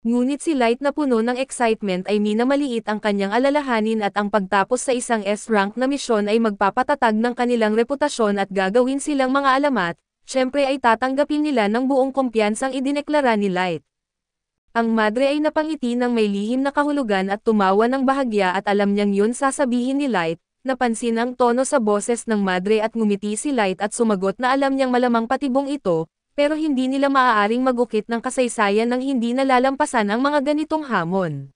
Ngunit si Light na puno ng excitement ay minamaliit ang kanyang alalahanin at ang pagtapos sa isang S-rank na misyon ay magpapatatag ng kanilang reputasyon at gagawin silang mga alamat, syempre ay tatanggapin nila ng buong kumpiyansang idineklara ni Light. Ang madre ay napangiti ng may lihim na kahulugan at tumawa ng bahagya at alam niyang yun sasabihin ni Light, napansin ang tono sa boses ng madre at ngumiti si Light at sumagot na alam niyang malamang patibong ito, pero hindi nila maaaring magukit ng kasaysayan ng hindi nalalampasan ang mga ganitong hamon.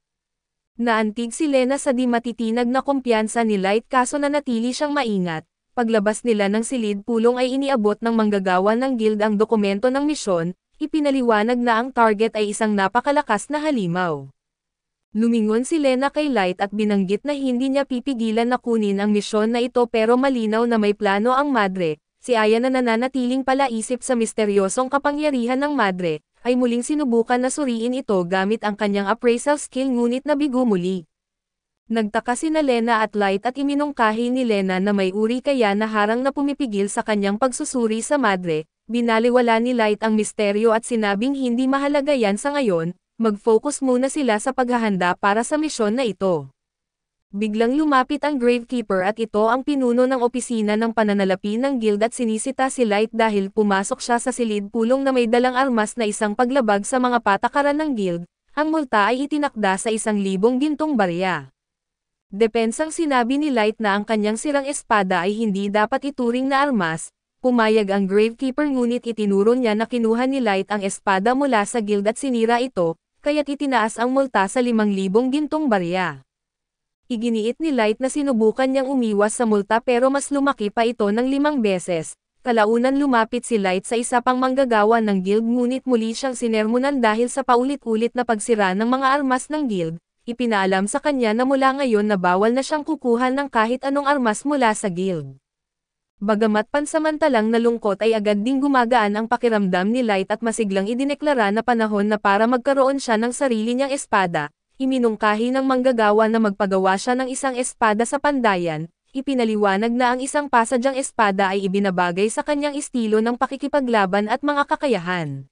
Naantig si Lena sa di matitinag na kumpiyansa ni Light kaso nanatili siyang maingat. Paglabas nila ng silid pulong ay iniabot ng manggagawa ng guild ang dokumento ng misyon. Ipinaliwanag na ang target ay isang napakalakas na halimaw. Lumingon si Lena kay Light at binanggit na hindi niya pipigilan na kunin ang misyon na ito pero malinaw na may plano ang madre. Si Aya na nananatiling palaisip sa misteryosong kapangyarihan ng madre, ay muling sinubukan na suriin ito gamit ang kanyang appraisal skill ngunit nabigo muli. Nagtaka sina Lena at Light at iminungkahi ni Lena na may uri kaya na harang na pumipigil sa kanyang pagsusuri sa madre. Binaliwala ni Light ang misteryo at sinabing hindi mahalaga yan sa ngayon, mag-focus muna sila sa paghahanda para sa misyon na ito. Biglang lumapit ang Gravekeeper at ito ang pinuno ng opisina ng pananalapi ng guild at sinisita si Light dahil pumasok siya sa silid pulong na may dalang armas na isang paglabag sa mga patakaran ng guild, ang multa ay itinakda sa 1,000 gintong barya. Depensang sinabi ni Light na ang kanyang sirang espada ay hindi dapat ituring na armas. Pumayag ang Gravekeeper ngunit itinuro niya na kinuha ni Light ang espada mula sa guild at sinira ito, kaya't itinaas ang multa sa 5,000 gintong barya. Iginiit ni Light na sinubukan niyang umiwas sa multa pero mas lumaki pa ito ng 5 beses. Kalaunan lumapit si Light sa isa pang manggagawa ng guild ngunit muli siyang sinermonan dahil sa paulit-ulit na pagsira ng mga armas ng guild. Ipinaalam sa kanya na mula ngayon na bawal na siyang kukuha ng kahit anong armas mula sa guild. Bagamat pansamantalang nalungkot ay agad ding gumagaan ang pakiramdam ni Light at masiglang idineklara na panahon na para magkaroon siya ng sarili niyang espada, iminungkahi ng manggagawa na magpagawa siya ng isang espada sa pandayan, ipinaliwanag na ang isang pasadyang espada ay ibinabagay sa kanyang estilo ng pakikipaglaban at mga kakayahan.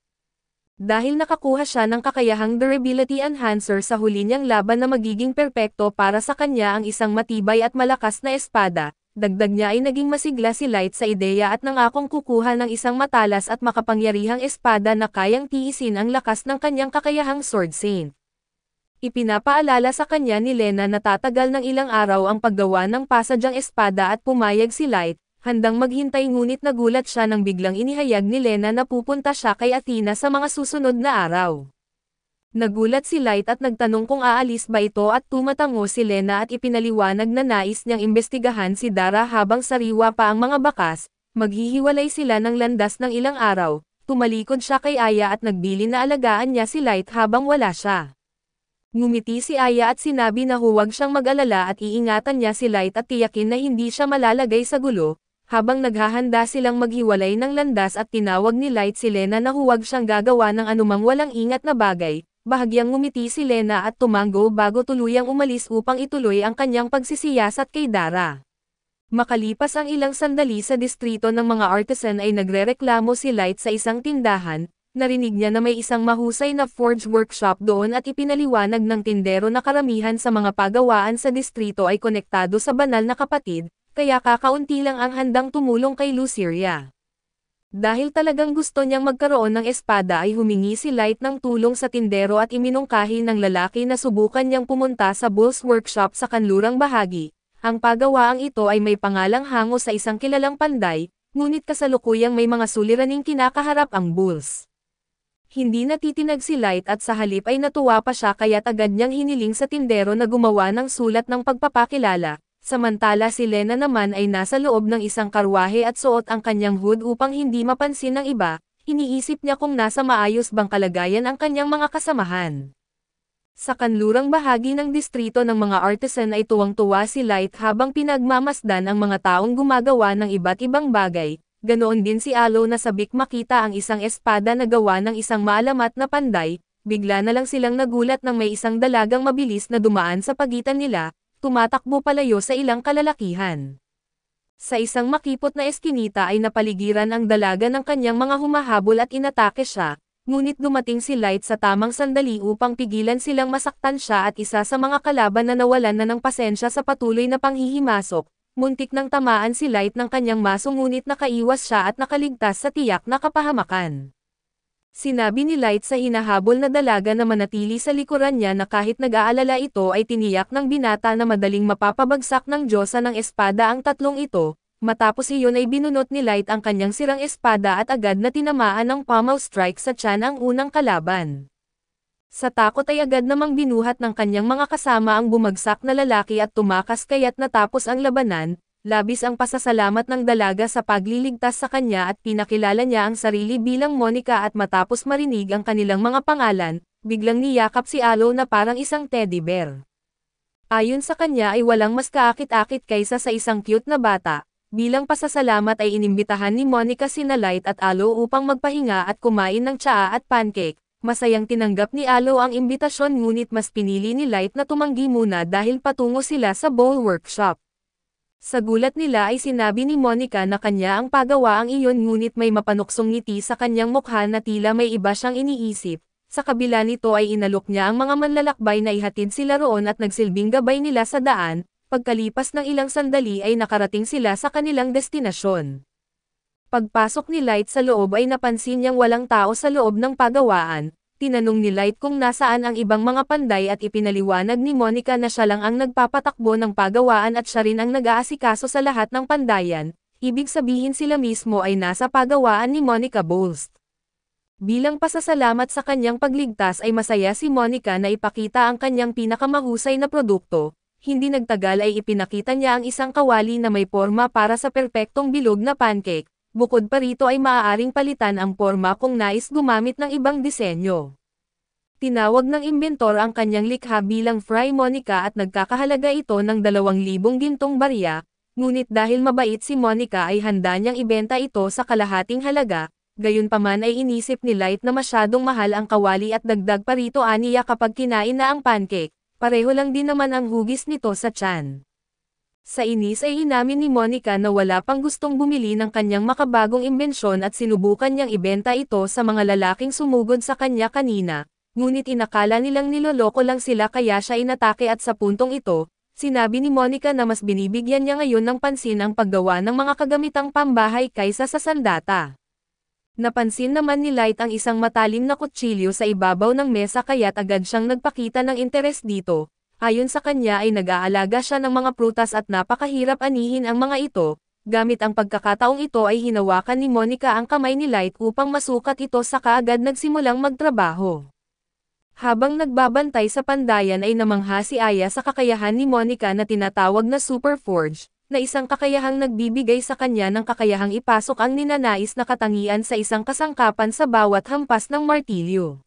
Dahil nakakuha siya ng kakayahang durability enhancer sa huli niyang laban na magiging perpekto para sa kanya ang isang matibay at malakas na espada, dagdag niya ay naging masigla si Light sa ideya at nangakong kukuha ng isang matalas at makapangyarihang espada na kayang tiisin ang lakas ng kanyang kakayahang Sword Saint. Ipinapaalala sa kanya ni Lena na tatagal ng ilang araw ang paggawa ng pasadyang espada at pumayag si Light, handang maghintay ngunit nagulat siya nang biglang inihayag ni Lena na pupunta siya kay Athena sa mga susunod na araw. Nagulat si Light at nagtanong kung aalis ba ito at tumatango si Lena at ipinaliwanag na nais niyang imbestigahan si Dara habang sariwa pa ang mga bakas, maghihiwalay sila ng landas ng ilang araw, tumalikod siya kay Aya at nagbili na alagaan niya si Light habang wala siya. Ngumiti si Aya at sinabi na huwag siyang mag-alala at iingatan niya si Light at tiyakin na hindi siya malalagay sa gulo, habang naghahanda silang maghiwalay ng landas at tinawag ni Light si Lena na huwag siyang gagawa ng anumang walang ingat na bagay. Bahagyang ngumiti si Lena at tumango bago tuluyang umalis upang ituloy ang kanyang pagsisiyasat kay Dara. Makalipas ang ilang sandali sa distrito ng mga artisan ay nagrereklamo si Light sa isang tindahan, narinig niya na may isang mahusay na forge workshop doon at ipinaliwanag ng tindero na karamihan sa mga pagawaan sa distrito ay konektado sa banal na kapatid, kaya kakaunti lang ang handang tumulong kay Luciria. Dahil talagang gusto niyang magkaroon ng espada ay humingi si Light ng tulong sa tindero at iminungkahi ng lalaki na subukan niyang pumunta sa Bull's workshop sa kanlurang bahagi. Ang pagawaang ito ay may pangalang hango sa isang kilalang panday, ngunit kasalukuyang may mga suliraning kinakaharap ang Bulls. Hindi natitinag si Light at sa halip ay natuwa pa siya kaya't agad niyang hiniling sa tindero na gumawa ng sulat ng pagpapakilala. Samantala si Lena naman ay nasa loob ng isang karwahe at suot ang kanyang hood upang hindi mapansin ng iba, iniisip niya kung nasa maayos bang kalagayan ang kanyang mga kasamahan. Sa kanlurang bahagi ng distrito ng mga artisan ay tuwang-tuwa si Light habang pinagmamasdan ang mga taong gumagawa ng iba't ibang bagay, ganoon din si Alo na sabik makita ang isang espada na gawa ng isang maalamat na panday, bigla na lang silang nagulat nang may isang dalagang mabilis na dumaan sa pagitan nila, tumatakbo palayo sa ilang kalalakihan. Sa isang makipot na eskinita ay napaligiran ang dalaga ng kanyang mga humahabol at inatake siya, ngunit dumating si Light sa tamang sandali upang pigilan silang masaktan siya at isa sa mga kalaban na nawalan na ng pasensya sa patuloy na panghihimasok, muntik nang tamaan si Light ng kanyang maso ngunit nakaiwas siya at nakaligtas sa tiyak na kapahamakan. Sinabi ni Light sa hinahabol na dalaga na manatili sa likuran niya na kahit nag-aalala ito ay tiniyak ng binata na madaling mapapabagsak ng Diyosa ng espada ang tatlong ito, matapos iyon ay binunot ni Light ang kanyang sirang espada at agad na tinamaan ng pommel strike sa tiyan ang unang kalaban. Sa takot ay agad namang binuhat ng kanyang mga kasama ang bumagsak na lalaki at tumakas kaya't natapos ang labanan. Labis ang pasasalamat ng dalaga sa pagliligtas sa kanya at pinakilala niya ang sarili bilang Monica at matapos marinig ang kanilang mga pangalan, biglang niyakap si Alo na parang isang teddy bear. Ayon sa kanya ay walang mas kaakit-akit kaysa sa isang cute na bata. Bilang pasasalamat ay inimbitahan ni Monica sina Light at Alo upang magpahinga at kumain ng tsaa at pancake. Masayang tinanggap ni Alo ang imbitasyon ngunit mas pinili ni Light na tumanggi muna dahil patungo sila sa bowl workshop. Sa gulat nila ay sinabi ni Monica na kanya ang pagawaang iyon ngunit may mapanuksong ngiti sa kanyang mukha na tila may iba siyang iniisip. Sa kabila nito ay inalok niya ang mga manlalakbay na ihatid sila roon at nagsilbing gabay nila sa daan, pagkalipas ng ilang sandali ay nakarating sila sa kanilang destinasyon. Pagpasok ni Light sa loob ay napansin niyang walang tao sa loob ng pagawaan. Tinanong ni Light kung nasaan ang ibang mga panday at ipinaliwanag ni Monica na siya lang ang nagpapatakbo ng pagawaan at siya rin ang nag-aasikaso sa lahat ng pandayan, ibig sabihin sila mismo ay nasa pagawaan ni Monica Bowles. Bilang pasasalamat sa kanyang pagligtas ay masaya si Monica na ipakita ang kanyang pinakamahusay na produkto, hindi nagtagal ay ipinakita niya ang isang kawali na may porma para sa perpektong bilog na pancake. Bukod pa rito ay maaaring palitan ang porma kung nais gumamit ng ibang disenyo. Tinawag ng imbentor ang kanyang likha bilang Fry Monica at nagkakahalaga ito ng 2,000 gintong barya, ngunit dahil mabait si Monica ay handa niyang ibenta ito sa kalahating halaga, gayunpaman ay inisip ni Light na masyadong mahal ang kawali at dagdag pa rito aniya kapag kinain na ang pancake, pareho lang din naman ang hugis nito sa tiyan. Sa inis ay inamin ni Monica na wala pang gustong bumili ng kanyang makabagong imbensyon at sinubukan niyang ibenta ito sa mga lalaking sumugod sa kanya kanina, ngunit inakala nilang niloloko lang sila kaya siya inatake at sa puntong ito, sinabi ni Monica na mas binibigyan niya ngayon ng pansin ang paggawa ng mga kagamitang pambahay kaysa sa sandata. Napansin naman ni Light ang isang matalim na kutsilyo sa ibabaw ng mesa kaya't agad siyang nagpakita ng interes dito. Ayon sa kanya ay nag-aalaga siya ng mga prutas at napakahirap anihin ang mga ito, gamit ang pagkakataong ito ay hinawakan ni Monica ang kamay ni Light upang masukat ito saka agad nagsimulang magtrabaho. Habang nagbabantay sa pandayan ay namangha si Aya sa kakayahan ni Monica na tinatawag na Super Forge, na isang kakayahang nagbibigay sa kanya ng kakayahang ipasok ang ninanais na katangian sa isang kasangkapan sa bawat hampas ng martilyo.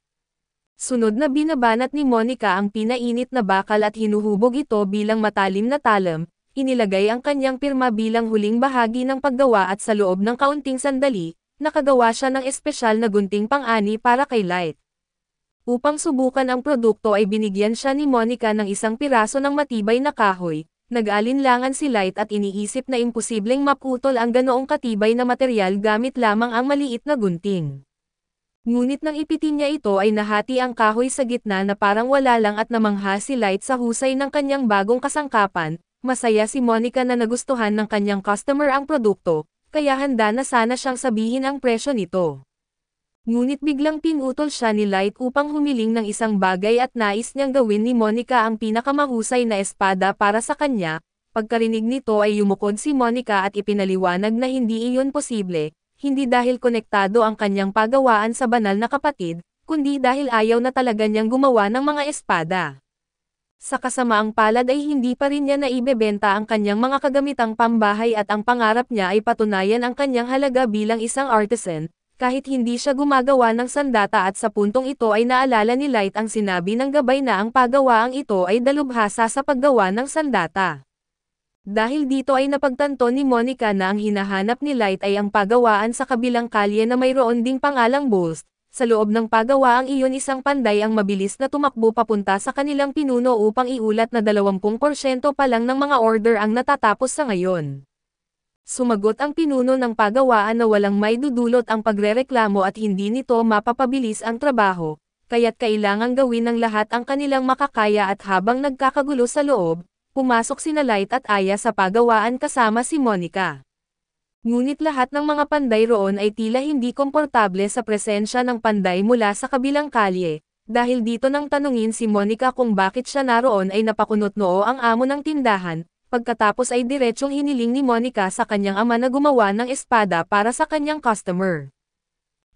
Sunod na binabanat ni Monica ang pinainit na bakal at hinuhubog ito bilang matalim na talam, inilagay ang kanyang pirma bilang huling bahagi ng paggawa at sa loob ng kaunting sandali, nakagawa siya ng espesyal na gunting pang-ani para kay Light. Upang subukan ang produkto ay binigyan siya ni Monica ng isang piraso ng matibay na kahoy, nag-alinlangan si Light at iniisip na imposibleng maputol ang ganoong katibay na materyal gamit lamang ang maliit na gunting. Ngunit nang ipitin niya ito ay nahati ang kahoy sa gitna na parang wala lang at namangha si Light sa husay ng kanyang bagong kasangkapan. Masaya si Monica na nagustuhan ng kanyang customer ang produkto, kaya handa na sana siyang sabihin ang presyo nito. Ngunit biglang pinutol siya ni Light upang humiling ng isang bagay at nais niyang gawin ni Monica ang pinakamahusay na espada para sa kanya. Pagkarinig nito ay yumukod si Monica at ipinaliwanag na hindi iyon posible, hindi dahil konektado ang kanyang pagawaan sa banal na kapatid, kundi dahil ayaw na talaga niyang gumawa ng mga espada. Sa kasamaang palad ay hindi pa rin niya naibebenta ang kanyang mga kagamitang pambahay at ang pangarap niya ay patunayan ang kanyang halaga bilang isang artisan. Kahit hindi siya gumagawa ng sandata at sa puntong ito ay naalala ni Light ang sinabi ng gabay na ang pagawaang ito ay dalubhasa sa paggawa ng sandata. Dahil dito ay napagtanto ni Monica na ang hinahanap ni Light ay ang pagawaan sa kabilang kalye na mayroon ding pangalang Boost. Sa loob ng pagawaang iyon isang panday ang mabilis na tumakbo papunta sa kanilang pinuno upang iulat na 20% pa lang ng mga order ang natatapos sa ngayon. Sumagot ang pinuno ng pagawaan na walang may dudulot ang pagrereklamo at hindi nito mapapabilis ang trabaho, kaya't kailangang gawin ng lahat ang kanilang makakaya at habang nagkakagulo sa loob, pumasok sina Light at Aya sa pagawaan kasama si Monica. Ngunit lahat ng mga panday roon ay tila hindi komportable sa presensya ng panday mula sa kabilang kalye, dahil dito nang tanungin si Monica kung bakit siya naroon ay napakunot noo ang amo ng tindahan. Pagkatapos ay diretsyong hiniling ni Monica sa kanyang ama na gumawa ng espada para sa kanyang customer.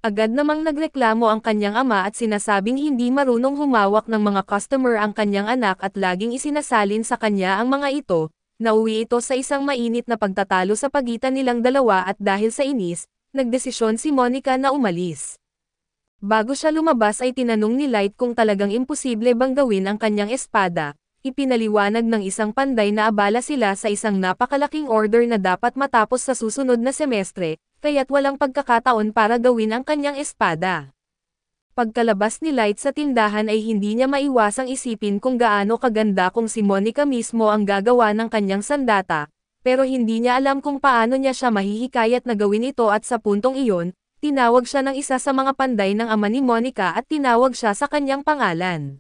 Agad namang nagreklamo ang kanyang ama at sinasabing hindi marunong humawak ng mga customer ang kanyang anak at laging isinasalin sa kanya ang mga ito. Nauwi ito sa isang mainit na pagtatalo sa pagitan nilang dalawa at dahil sa inis, nagdesisyon si Monica na umalis. Bago siya lumabas ay tinanong ni Light kung talagang imposible bang gawin ang kanyang espada. Ipinaliwanag ng isang panday na abala sila sa isang napakalaking order na dapat matapos sa susunod na semestre, kaya't walang pagkakataon para gawin ang kanyang espada. Pagkalabas ni Light sa tindahan ay hindi niya maiwasang isipin kung gaano kaganda kung si Monica mismo ang gagawa ng kanyang sandata, pero hindi niya alam kung paano niya siya mahihikayat na gawin ito at sa puntong iyon, tinawag siya ng isa sa mga panday ng ama ni Monica at tinawag siya sa kanyang pangalan.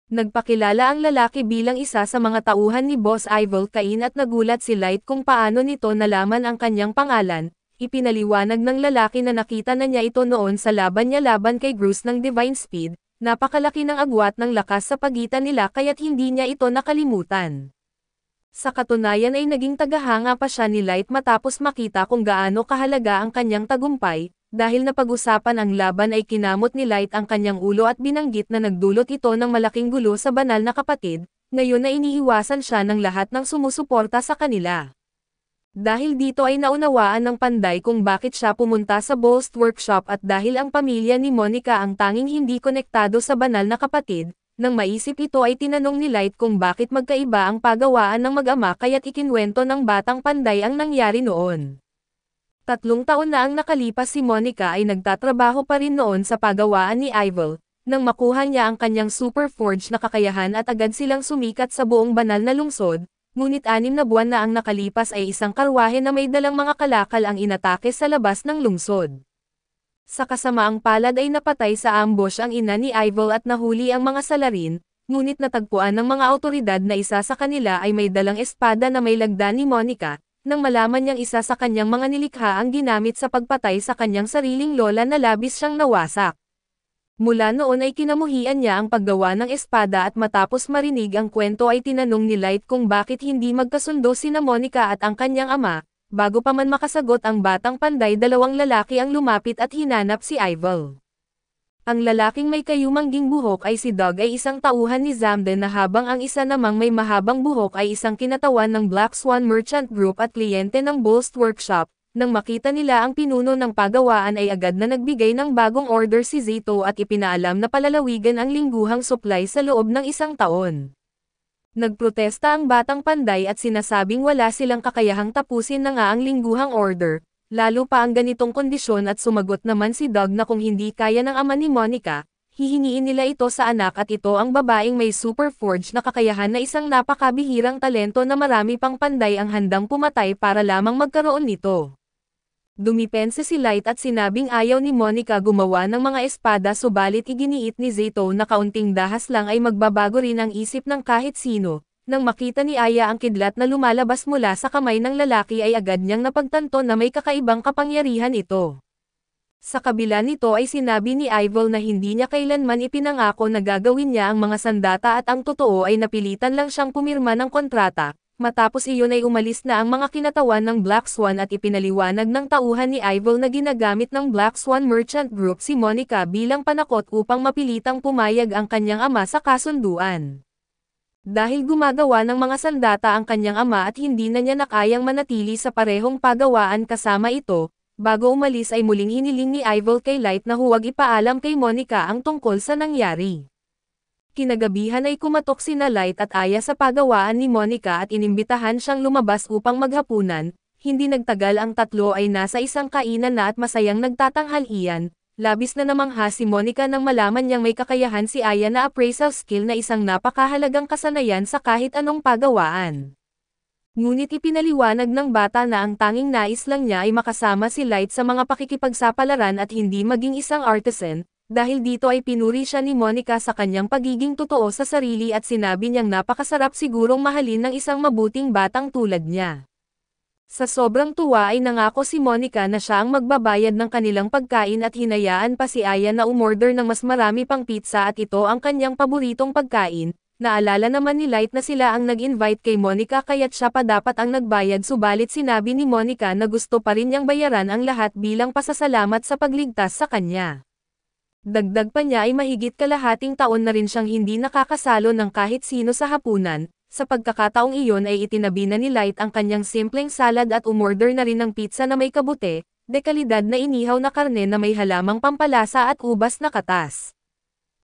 Nagpakilala ang lalaki bilang isa sa mga tauhan ni Boss Ivel Cain at nagulat si Light kung paano nito nalaman ang kanyang pangalan. Ipinaliwanag ng lalaki na nakita na niya ito noon sa laban niya laban kay Bruce ng Divine Speed. Napakalaki ng agwat ng lakas sa pagitan nila kaya't hindi niya ito nakalimutan. Sa katunayan ay naging tagahanga pa siya ni Light matapos makita kung gaano kahalaga ang kanyang tagumpay. Dahil napag-usapan ang laban ay kinamot ni Light ang kanyang ulo at binanggit na nagdulot ito ng malaking gulo sa banal na kapatid, ngayon na iniiwasan siya ng lahat ng sumusuporta sa kanila. Dahil dito ay naunawaan ng panday kung bakit siya pumunta sa Boast Workshop at dahil ang pamilya ni Monica ang tanging hindi konektado sa banal na kapatid, nang maisip ito ay tinanong ni Light kung bakit magkaiba ang pagawaan ng mag-ama kaya't ikinwento ng batang panday ang nangyari noon. 3 taon na ang nakalipas si Monica ay nagtatrabaho pa rin noon sa pagawaan ni Ivel, nang makuha niya ang kanyang Super Forge na kakayahan at agad silang sumikat sa buong banal na lungsod, ngunit 6 na buwan na ang nakalipas ay isang karwahe na may dalang mga kalakal ang inatake sa labas ng lungsod. Sa kasamaang palad ay napatay sa ambush ang ina ni Ivel at nahuli ang mga salarin, ngunit natagpuan ng mga awtoridad na isa sa kanila ay may dalang espada na may lagda ni Monica. Nang malaman niyang isa sa kanyang mga nilikha ang ginamit sa pagpatay sa kanyang sariling lola na labis siyang nawasak. Mula noon ay kinamuhian niya ang paggawa ng espada at matapos marinig ang kwento ay tinanong ni Light kung bakit hindi magkasundo sina Monica at ang kanyang ama. Bago pa man makasagot ang batang panday, 2 lalaki ang lumapit at hinanap si Ivel. Ang lalaking may kayumangging buhok ay si Doug ay isang tauhan ni Zamden na habang ang isa namang may mahabang buhok ay isang kinatawan ng Black Swan Merchant Group at kliyente ng Boast Workshop. Nang makita nila ang pinuno ng pagawaan ay agad na nagbigay ng bagong order si Zito at ipinaalam na palalawigan ang lingguhang supply sa loob ng 1 taon. Nagprotesta ang Batang Panday at sinasabing wala silang kakayahang tapusin na nga ang lingguhang order. Lalo pa ang ganitong kondisyon at sumagot naman si Doug na kung hindi kaya ng ama ni Monica, hihingiin nila ito sa anak at ito ang babaeng may super forge na kakayahan na isang napakabihirang talento na marami pang panday ang handang pumatay para lamang magkaroon nito. Dumipense si Light at sinabing ayaw ni Monica gumawa ng mga espada subalit iginiit ni Zito na kaunting dahas lang ay magbabago rin ang isip ng kahit sino. Nang makita ni Aya ang kidlat na lumalabas mula sa kamay ng lalaki ay agad niyang napagtanto na may kakaibang kapangyarihan ito. Sa kabila nito ay sinabi ni Ivel na hindi niya kailanman ipinangako na gagawin niya ang mga sandata at ang totoo ay napilitan lang siyang pumirma ng kontrata. Matapos iyon ay umalis na ang mga kinatawan ng Black Swan at ipinaliwanag ng tauhan ni Ivel na ginagamit ng Black Swan Merchant Group si Monica bilang panakot upang mapilitang pumayag ang kanyang ama sa kasunduan. Dahil gumagawa ng mga sandata ang kanyang ama at hindi na niya nakayang manatili sa parehong pagawaan kasama ito, bago umalis ay muling hiniling ni Ivel kay Light na huwag ipaalam kay Monica ang tungkol sa nangyari. Kinagabihan ay kumatok sina Light at Aya sa pagawaan ni Monica at inimbitahan siyang lumabas upang maghapunan. Hindi nagtagal ang tatlo ay nasa isang kainan na at masayang nagtatanghalian. Labis na namangha si Monica nang malaman niyang may kakayahan si Aya na appraisal skill na isang napakahalagang kasanayan sa kahit anong pagawaan. Ngunit ipinaliwanag ng bata na ang tanging nais lang niya ay makasama si Light sa mga pakikipagsapalaran at hindi maging isang artisan, dahil dito ay pinuri siya ni Monica sa kanyang pagiging totoo sa sarili at sinabi niyang napakasarap sigurong mahalin ng isang mabuting batang tulad niya. Sa sobrang tuwa ay nangako si Monica na siya ang magbabayad ng kanilang pagkain at hinayaan pa si Aya na umorder ng mas marami pang pizza at ito ang kanyang paboritong pagkain. Naalala naman ni Light na sila ang nag-invite kay Monica kaya't siya pa dapat ang nagbayad subalit sinabi ni Monica na gusto pa rin niyang bayaran ang lahat bilang pasasalamat sa pagligtas sa kanya. Dagdag pa niya ay mahigit kalahating taon na rin siyang hindi nakakasalo ng kahit sino sa hapunan. Sa pagkakataong iyon ay itinabi na ni Light ang kanyang simpleng salad at umorder na rin ng pizza na may kabute, dekalidad na inihaw na karne na may halamang pampalasa at ubas na katas.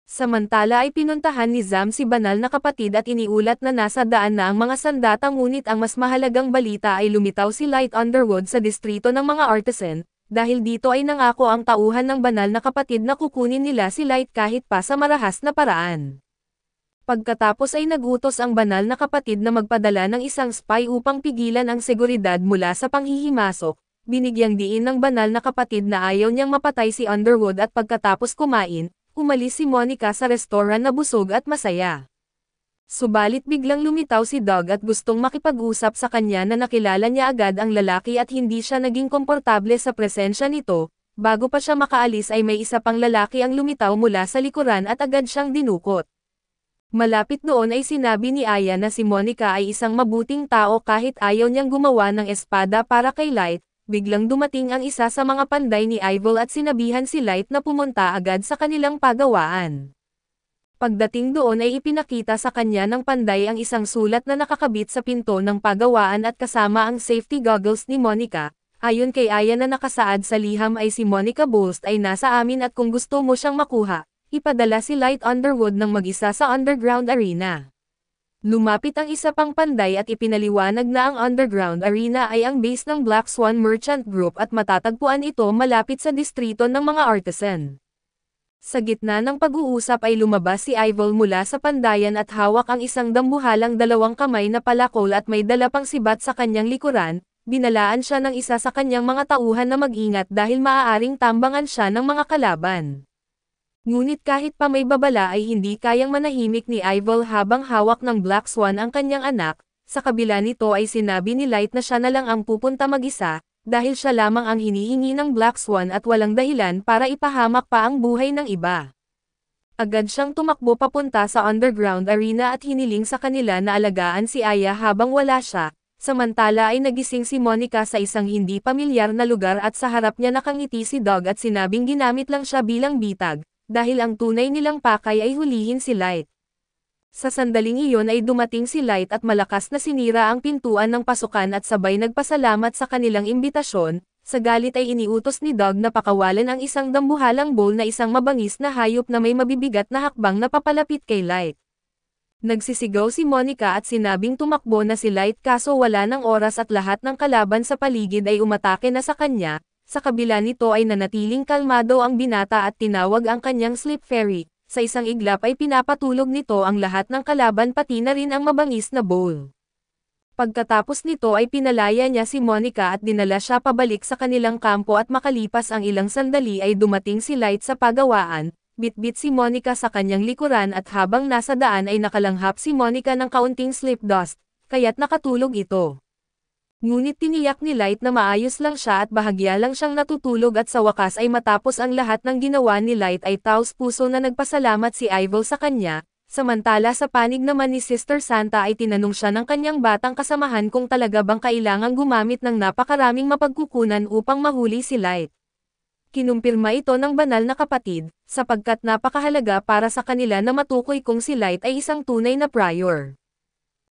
Samantala ay pinuntahan ni Zam si banal na kapatid at iniulat na nasa daan na ang mga sandata ngunit ang mas mahalagang balita ay lumitaw si Light Underwood sa distrito ng mga artisan, dahil dito ay nangako ang tauhan ng banal na kapatid na kukunin nila si Light kahit pa sa marahas na paraan. Pagkatapos ay nagutos ang banal na kapatid na magpadala ng isang spy upang pigilan ang seguridad mula sa panghihimasok. Binigyang diin ng banal na kapatid na ayaw niyang mapatay si Underwood at pagkatapos kumain, umalis si Monica sa restoran na busog at masaya. Subalit biglang lumitaw si Doug at gustong makipag-usap sa kanya na nakilala niya agad ang lalaki at hindi siya naging komportable sa presensya nito. Bago pa siya makaalis ay may isa pang lalaki ang lumitaw mula sa likuran at agad siyang dinukot. Malapit noon ay sinabi ni Aya na si Monica ay isang mabuting tao kahit ayaw niyang gumawa ng espada para kay Light. Biglang dumating ang isa sa mga panday ni Ivel at sinabihan si Light na pumunta agad sa kanilang pagawaan. Pagdating doon ay ipinakita sa kanya ng panday ang isang sulat na nakakabit sa pinto ng pagawaan at kasama ang safety goggles ni Monica. Ayon kay Aya na nakasaad sa liham ay si Monica Boast ay nasa amin at kung gusto mo siyang makuha, ipadala si Light Underwood ng mag-isa sa underground arena. Lumapit ang isa pang panday at ipinaliwanag na ang underground arena ay ang base ng Black Swan Merchant Group at matatagpuan ito malapit sa distrito ng mga artisan. Sa gitna ng pag-uusap ay lumabas si Ivel mula sa pandayan at hawak ang isang dambuhalang 2 kamay na palakol at may dala pang sibat sa kanyang likuran. Binalaan siya ng isa sa kanyang mga tauhan na mag-ingat dahil maaaring tambangan siya ng mga kalaban. Ngunit kahit pa may babala ay hindi kayang manahimik ni Ivel habang hawak ng Black Swan ang kanyang anak. Sa kabila nito ay sinabi ni Light na siya na lang ang pupunta mag-isa, dahil siya lamang ang hinihingi ng Black Swan at walang dahilan para ipahamak pa ang buhay ng iba. Agad siyang tumakbo papunta sa underground arena at hiniling sa kanila na alagaan si Aya habang wala siya. Samantala ay nagising si Monica sa isang hindi pamilyar na lugar at sa harap niya nakangiti si Doug at sinabing ginamit lang siya bilang bitag. dahil ang tunay nilang pakay ay hulihin si Light. Sa sandaling iyon ay dumating si Light at malakas na sinira ang pintuan ng pasukan at sabay nagpasalamat sa kanilang imbitasyon. Sa galit ay iniutos ni Doug na pakawalan ang isang dambuhalang bowl na isang mabangis na hayop na may mabibigat na hakbang na papalapit kay Light. Nagsisigaw si Monica at sinabing tumakbo na si Light kaso wala ng oras at lahat ng kalaban sa paligid ay umatake na sa kanya. Sa kabila nito ay nanatiling kalmado ang binata at tinawag ang kanyang sleep fairy. Sa isang iglap ay pinapatulog nito ang lahat ng kalaban pati na rin ang mabangis na bowl. Pagkatapos nito ay pinalaya niya si Monica at dinala siya pabalik sa kanilang kampo at makalipas ang ilang sandali ay dumating si Light sa pagawaan, bitbit si Monica sa kanyang likuran at habang nasa daan ay nakalanghap si Monica ng kaunting sleep dust, kaya't nakatulog ito. Ngunit tiniyak ni Light na maayos lang siya at bahagya lang siyang natutulog at sa wakas ay matapos ang lahat ng ginawa ni Light ay taos-puso na nagpasalamat si Ivel sa kanya. Samantala sa panig naman ni Sister Santa ay tinanong siya ng kanyang batang kasamahan kung talaga bang kailangang gumamit ng napakaraming mapagkukunan upang mahuli si Light. Kinumpirma ito ng banal na kapatid, sapagkat napakahalaga para sa kanila na matukoy kung si Light ay isang tunay na prior.